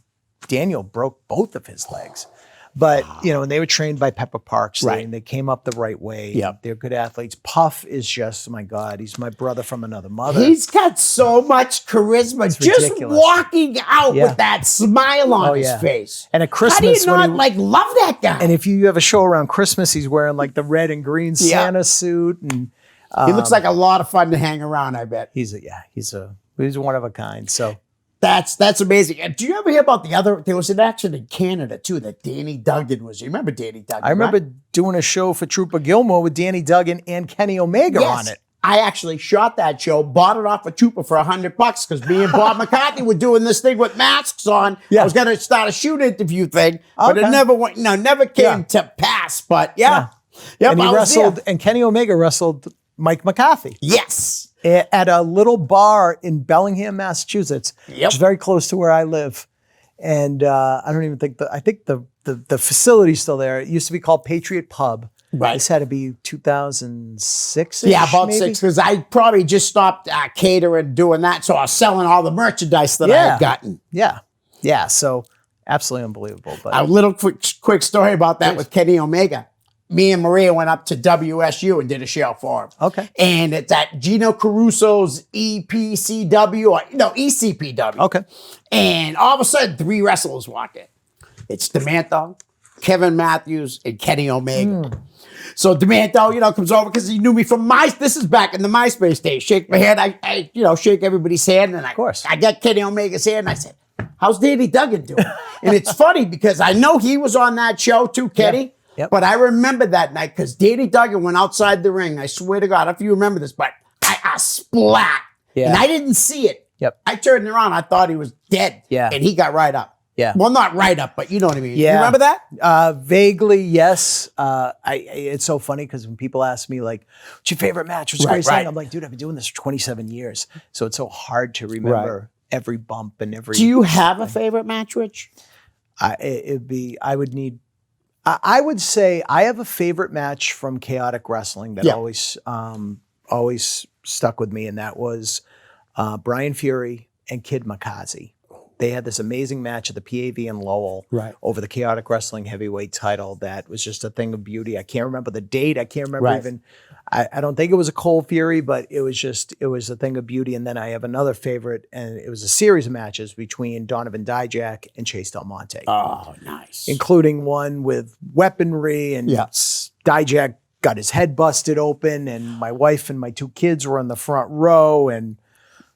C: Daniel broke both of his legs. But, you know, and they were trained by Pepper Parks.
B: Right.
C: They came up the right way.
B: Yep.
C: They're good athletes. Puff is just, my God, he's my brother from another mother.
B: He's got so much charisma just
C: ridiculous.
B: walking out
C: Yeah.
B: with that smile on his
C: yeah.
B: face.
C: And at
B: How do you
C: Christmas, when
B: not
C: he-
B: like love that guy?
C: And if you have a show around Christmas, he's wearing like the red and green
B: Yeah.
C: Santa suit. And
B: he looks like a lot of fun to hang around, I bet.
C: he's one of a kind. So
B: That's amazing. And do you ever hear about there was an action in Canada too that Danny Duggan was. You remember Danny Duggan?
C: I remember
B: right?
C: doing a show for Trooper Gilmore with Danny Duggan and Kenny Omega on it.
B: I actually shot that show, bought it off a Trooper for $100 because me and Bob McCarthy were doing this thing with masks on.
C: Yeah.
B: I was going to start a shoot interview thing, but it
C: Okay.
B: never came
C: Yeah.
B: to pass. But yeah. Yep,
C: And he
B: I was
C: wrestled,
B: there.
C: and Kenny Omega wrestled Mike McCarthy
B: Yes.
C: at a little bar in Bellingham, Massachusetts,
B: Yep.
C: which is very close to where I live. And I don't even think I think the facility's still there. It used to be called Patriot Pub.
B: Right.
C: This had to be 2006.
B: Yeah, about
C: maybe?
B: 6, because I probably just stopped catering, doing that. So I was selling all the merchandise that I
C: Yeah.
B: had gotten.
C: Yeah. Yeah. So absolutely unbelievable. But
B: A little quick story about that with Kenny Omega. Me and Maria went up to WSU and did a show for him.
C: Okay.
B: And it's at Gino Caruso's ECPW.
C: okay.
B: And all of a sudden, 3 wrestlers walk in. It's Demanto, Kevin Matthews, and Kenny Omega. So Demanto, comes over because he knew me from this is back in the MySpace days. Shake my hand. I shake everybody's hand. And
C: course.
B: I got Kenny Omega's hand. And I said, how's Danny Duggan doing? And it's funny because I know he was on that show too, Kenny.
C: Yep.
B: But I remember that night because Danny Duggan went outside the ring. I swear to God, if you remember this, but I splat.
C: Yeah.
B: And I didn't see it.
C: Yep.
B: I turned around. I thought he was dead.
C: Yeah.
B: And he got right up.
C: Yeah.
B: Well, not right up, but you know what I mean.
C: Yeah.
B: You remember that?
C: Vaguely, yes. It's so funny because when people ask me, like, what's your favorite match? What's the greatest thing?
B: right.
C: I'm like, dude, I've been doing this for 27 years. So it's so hard to remember every bump and every.
B: Do you have a favorite match, Rich?
C: I would say I have a favorite match from Chaotic Wrestling that
B: Yeah.
C: always stuck with me, and that was Brian Fury and Kid Makazi. They had this amazing match at the PAV in Lowell
B: Right.
C: over the Chaotic Wrestling heavyweight title. That was just a thing of beauty. I can't remember the date. I can't remember
B: Right.
C: even. I don't think it was a Cold Fury, but it was a thing of beauty. And then I have another favorite, and it was a series of matches between Donovan Dijak and Chase Del Monte,
B: Oh, nice.
C: including one with weaponry, and
B: Yeah.
C: Dijak got his head busted open, and my wife and my 2 kids were in the front row, and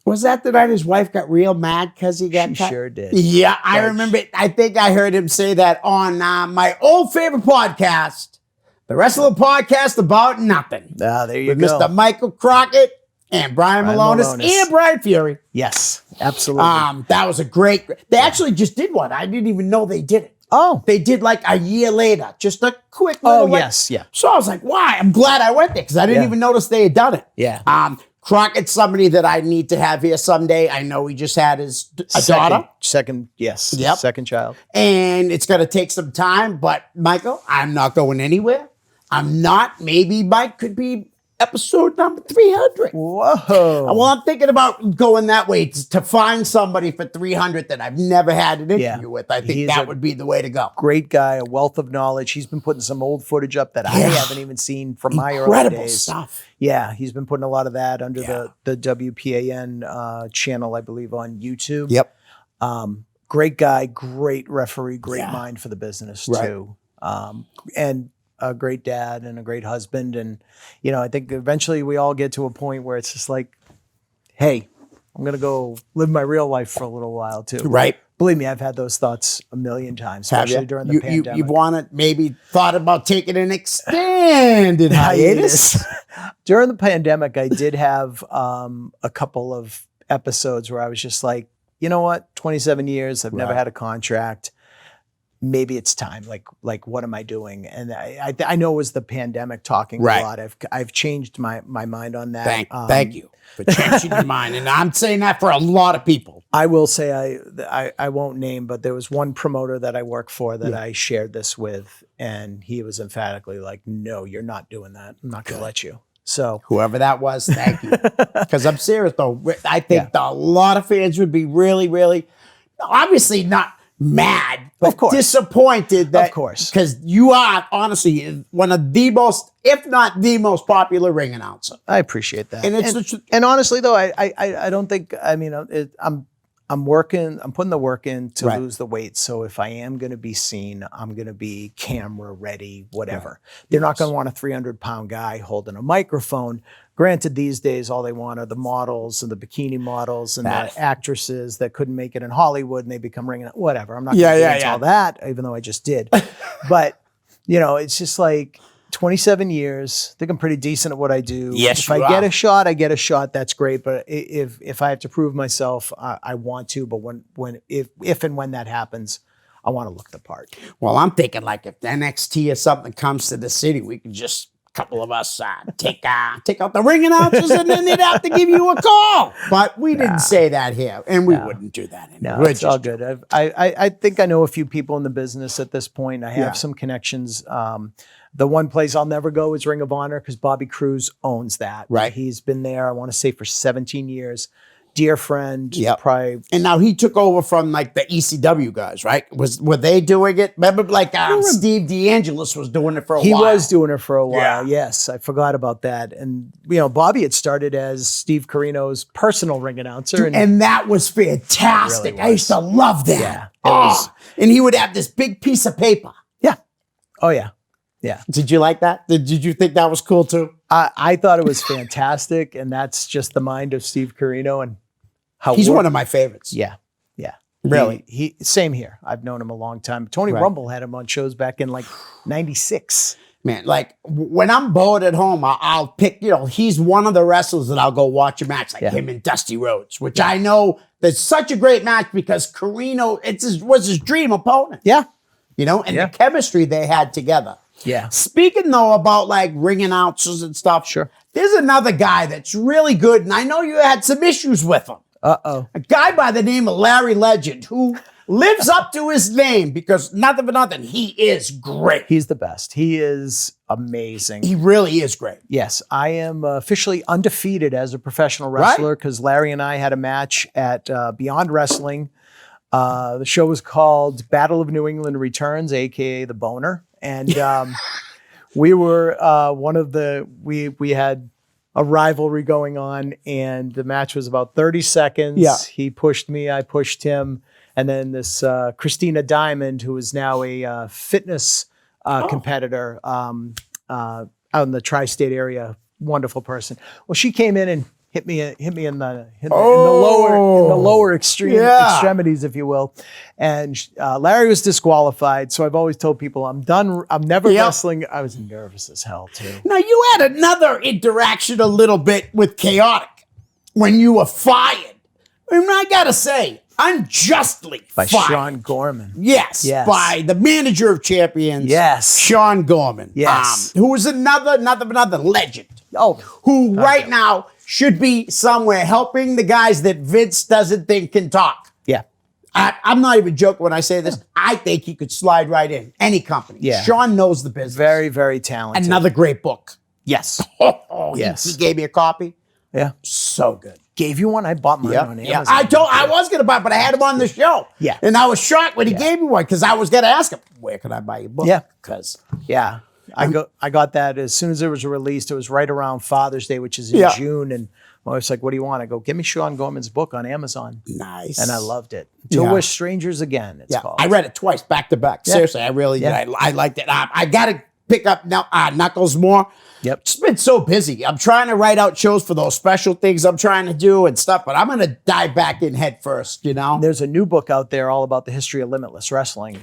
B: Was that the night his wife got real mad because he got
C: She
B: cut?
C: sure did.
B: Yeah, I
C: But
B: remember it. I think I heard him say that on my old favorite podcast, the Wrestling Podcast About Nothing.
C: There you
B: With
C: go.
B: Mr. Michael Crockett and Brian Malonis and Brian Fury.
C: Yes, absolutely.
B: That was a great. They actually just did one. I didn't even know they did it.
C: Oh.
B: They did like a year later, just a quick little.
C: Oh,
B: like-
C: yes, yeah.
B: So I was like, why? I'm glad I went there because I didn't
C: Yeah.
B: even notice they had done it.
C: Yeah.
B: Crockett's somebody that I need to have here someday. I know he just had his daughter,
C: Second, yes.
B: Yep.
C: Second child.
B: and it's going to take some time. But Michael, I'm not going anywhere. I'm not. Maybe Mike could be episode number 300.
C: Whoa.
B: Well, I'm thinking about going that way to find somebody for 300 that I've never had an interview with. I think
C: He's
B: that
C: a
B: would be the way to go.
C: Great guy, a wealth of knowledge. He's been putting some old footage up that I
B: Yeah.
C: haven't even seen from my early
B: Incredible
C: days.
B: stuff.
C: Yeah, he's been putting a lot of that under
B: Yeah.
C: the WPAN channel, I believe, on YouTube.
B: Yep.
C: Great guy, great referee, great
B: Yeah.
C: mind for the business
B: Right.
C: too. And a great dad and a great husband. And, you know, I think eventually we all get to a point where it's just like, hey, I'm going to go live my real life for a little while too.
B: Right.
C: Believe me, I've had those thoughts a million times,
B: Have
C: especially
B: you?
C: during the
B: You
C: pandemic.
B: wanted maybe thought about taking an extended hiatus.
C: During the pandemic, I did have a couple of episodes where I was just like, you know what? 27 years, I've never
B: Right.
C: had a contract. Maybe it's time. Like, what am I doing? And I know it was the pandemic talking
B: Right.
C: a lot. I've changed my mind on that.
B: Thank you for changing your mind. And I'm saying that for a lot of people.
C: I will say I won't name, but there was one promoter that I work for that I shared this with, and he was emphatically like, "No, you're not doing that. I'm not going to let you." So
B: Whoever that was, thank you. Because I'm serious though. I think a lot of fans would be really, really, obviously not mad, but
C: Of course.
B: disappointed that,
C: Of course.
B: because you are honestly one of the most, if not the most popular ring announcer.
C: I appreciate that.
B: And it's
C: and honestly though, I don't think, I mean, I'm working, I'm putting the work in to
B: Right.
C: lose the weight. So if I am going to be seen, I'm going to be camera ready, whatever. They're not going to want a 300-pound guy holding a microphone. Granted, these days, all they want are the models and the bikini models and
B: That-
C: the actresses that couldn't make it in Hollywood and they become ringing, whatever. I'm not
B: Yeah,
C: going to
B: yeah,
C: get into
B: yeah.
C: all that, even though I just did. But, you know, it's just like 27 years. I think I'm pretty decent at what I do.
B: Yes,
C: if
B: you
C: I get
B: are.
C: a shot, I get a shot. That's great. But if I have to prove myself, I want to. But if and when that happens, I want to look the part.
B: well, I'm thinking like if NXT or something comes to the city, we can just, a couple of us take out the ring announcers and then they'd have to give you a call. But we didn't say that here, and we wouldn't do that anymore.
C: No,
B: We're
C: it's all
B: just-
C: good. I think I know a few people in the business at this point. I have
B: Yeah.
C: some connections. The one place I'll never go is Ring of Honor because Bobby Cruz owns that.
B: Right.
C: He's been there, I want to say, for 17 years. Dear friend.
B: Yep.
C: Probably.
B: And now he took over from like the ECW guys, right? Were they doing it? Remember, like Steve DeAngelis was doing it for a
C: He
B: while.
C: was doing it for a while.
B: Yeah.
C: Yes, I forgot about that. And you know, Bobby had started as Steve Carino's personal ring announcer,
B: and that was fantastic.
C: It really
B: I used to love that.
C: Yeah, it
B: Oh,
C: was.
B: and he would have this big piece of paper.
C: yeah, oh yeah, yeah.
B: Did you like that? Did you think that was cool too?
C: I thought it was fantastic, and that's just the mind of Steve Carino and how
B: He's one of my favorites.
C: yeah, yeah.
B: Really?
C: He same here. I've known him a long time. Tony
B: Right.
C: Rumble had him on shows back in like '96.
B: Man, like when I'm bored at home, I'll pick, he's one of the wrestlers that I'll go watch a match, like
C: Yeah.
B: him and Dusty Rhodes, which I know that's such a great match because Carino, was his dream opponent,
C: Yeah,
B: and
C: Yeah.
B: the chemistry they had together.
C: yeah.
B: Speaking though about like ring announcers and stuff,
C: Sure.
B: there's another guy that's really good, and I know you had some issues with him.
C: Uh-oh.
B: A guy by the name of Larry Legend who lives up to his name because nothing for nothing, he is great.
C: He's the best. He is amazing.
B: He really is great.
C: Yes, I am officially undefeated as a professional wrestler because Larry and I had a match at Beyond Wrestling. The show was called Battle of New England Returns, aka the Boner, and we were we had a rivalry going on, and the match was about 30 seconds.
B: Yeah.
C: He pushed me, I pushed him, and then this Christina Diamond, who is now a fitness competitor out in the tri-state area, wonderful person. Well, she came in and hit me in the lower extremities, if you will. And Larry was disqualified. So I've always told people I'm done. I'm never wrestling. I was nervous as hell too.
B: Now you had another interaction a little bit with Chaotic when you were fired. And I gotta say, unjustly
C: By
B: fired.
C: Sean Gorman.
B: Yes, by the manager of champions.
C: Yes.
B: Sean Gorman.
C: Yes.
B: Who was another legend.
C: Oh,
B: Who right now should be somewhere helping the guys that Vince doesn't think can talk.
C: yeah.
B: I'm not even joking when I say this. I think he could slide right in any company.
C: Yeah.
B: Sean knows the business.
C: Very, very talented.
B: Another great book.
C: Yes.
B: Yes. He gave me a copy.
C: Yeah.
B: So good.
C: Gave you one? I bought mine on Amazon.
B: Yeah, I was gonna buy it, but I had him on the show.
C: Yeah.
B: And I was shocked when he gave me one because I was gonna ask him, where can I buy your book?
C: Yeah.
B: Because
C: Yeah. I got that as soon as it was released. It was right around Father's Day, which is in June. And my wife's like, what do you want? I go, give me Sean Gorman's book on Amazon.
B: nice.
C: And I loved it. Until We're Strangers Again, it's called.
B: I read it twice, back to back. Seriously, I really did. I liked it. I gotta pick up now Knuckles more.
C: Yep.
B: Just been so busy. I'm trying to write out shows for those special things I'm trying to do and stuff, but I'm going to dive back in head first, you know?
C: There's a new book out there all about the history of Limitless Wrestling.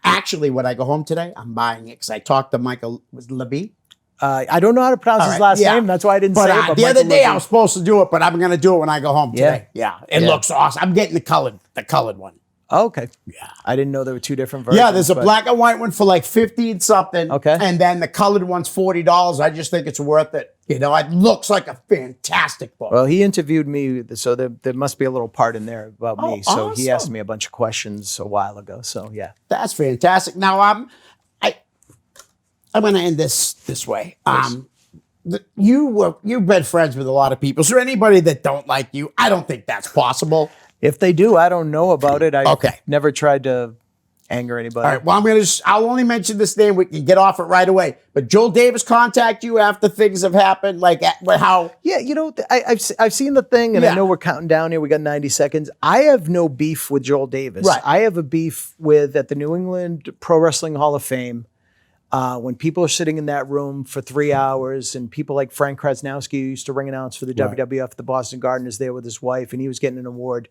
B: Actually, when I go home today, I'm buying it because I talked to Michael Levy.
C: I don't know how to pronounce his last name. That's why I didn't say it. But
B: the other
C: Michael
B: day
C: Levy.
B: I was supposed to do it, but I'm going to do it when I go home today. Yeah. It looks awesome. I'm getting the colored one.
C: Oh, okay.
B: Yeah.
C: I didn't know there were two different versions.
B: Yeah, there's a black and white one for like 50 and something.
C: Okay.
B: And then the colored one's $40. I just think it's worth it. You know, it looks like a fantastic book.
C: Well, he interviewed me, so there must be a little part in there about me. So he
B: awesome.
C: asked me a bunch of questions a while ago. So yeah.
B: That's fantastic. Now I'm going to end this way. You've been friends with a lot of people. Is there anybody that don't like you? I don't think that's possible.
C: If they do, I don't know about it. I
B: Okay.
C: never tried to anger anybody.
B: All right. Well, I'll only mention this name. We can get off it right away. But Joel Davis contact you after things have happened, like how?
C: Yeah, you know, I've seen the thing, and I know we're counting down here. We got 90 seconds. I have no beef with Joel Davis.
B: Right.
C: I have a beef with at the New England Pro Wrestling Hall of Fame. When people are sitting in that room for 3 hours, and people like Frank Krasnowski, who used to ring announce for the WWF, the Boston Gardeners, there with his wife, and he was getting an award.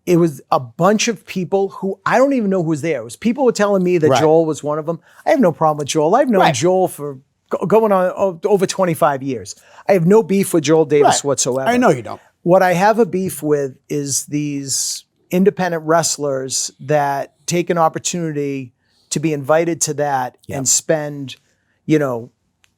C: It was a bunch of people who I don't even know who was there. It was people were telling me that Joel was one of them. I have no problem with Joel. I've known Joel for going on over 25 years. I have no beef with Joel Davis whatsoever.
B: I know you don't.
C: What I have a beef with is these independent wrestlers that take an opportunity to be invited to that and spend,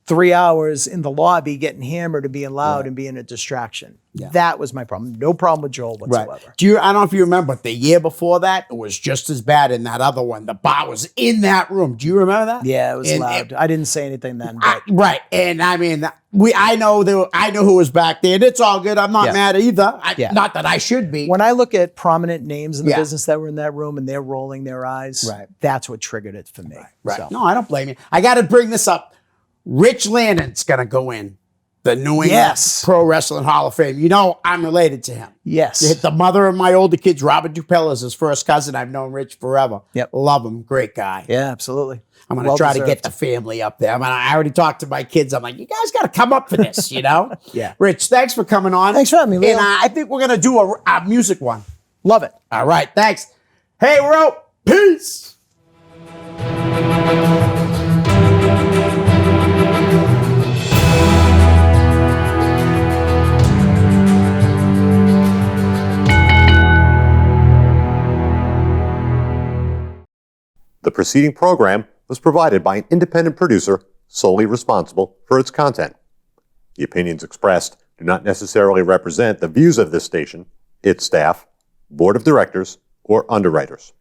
C: 3 hours in the lobby getting hammered and being loud and being a distraction. Yeah. That was my problem. No problem with Joel whatsoever.
B: Right. I don't know if you remember, but the year before that, it was just as bad in that other one. The bar was in that room. Do you remember that?
C: Yeah, it was loud. I didn't say anything then. But.
B: Right. And I mean, I know who was back there. And it's all good. I'm not mad either. Not that I should be.
C: When I look at prominent names in the business that were in that room and they're rolling their eyes, that's what triggered it for me.
B: Right.
C: So.
B: No, I don't blame you. I got to bring this up. Rich Landon's going to go in the New England Pro Wrestling Hall of Fame. You know, I'm related to him.
C: Yes.
B: The mother of my older kids, Robert Dupella, is his first cousin. I've known Rich forever.
C: Yep.
B: Love him. Great guy.
C: Yeah, absolutely.
B: I'm going to try to get the family up there. I already talked to my kids. I'm like, you guys got to come up for this, you know?
C: Yeah.
B: Rich, thanks for coming on.
C: Thanks for having me, Leo.
B: And I think we're going to do a music one.
C: Love it.
B: All right. Thanks. Hey, we're out. Peace.
A: The preceding program was provided by an independent producer solely responsible for its content. The opinions expressed do not necessarily represent the views of this station, its staff, board of directors, or underwriters.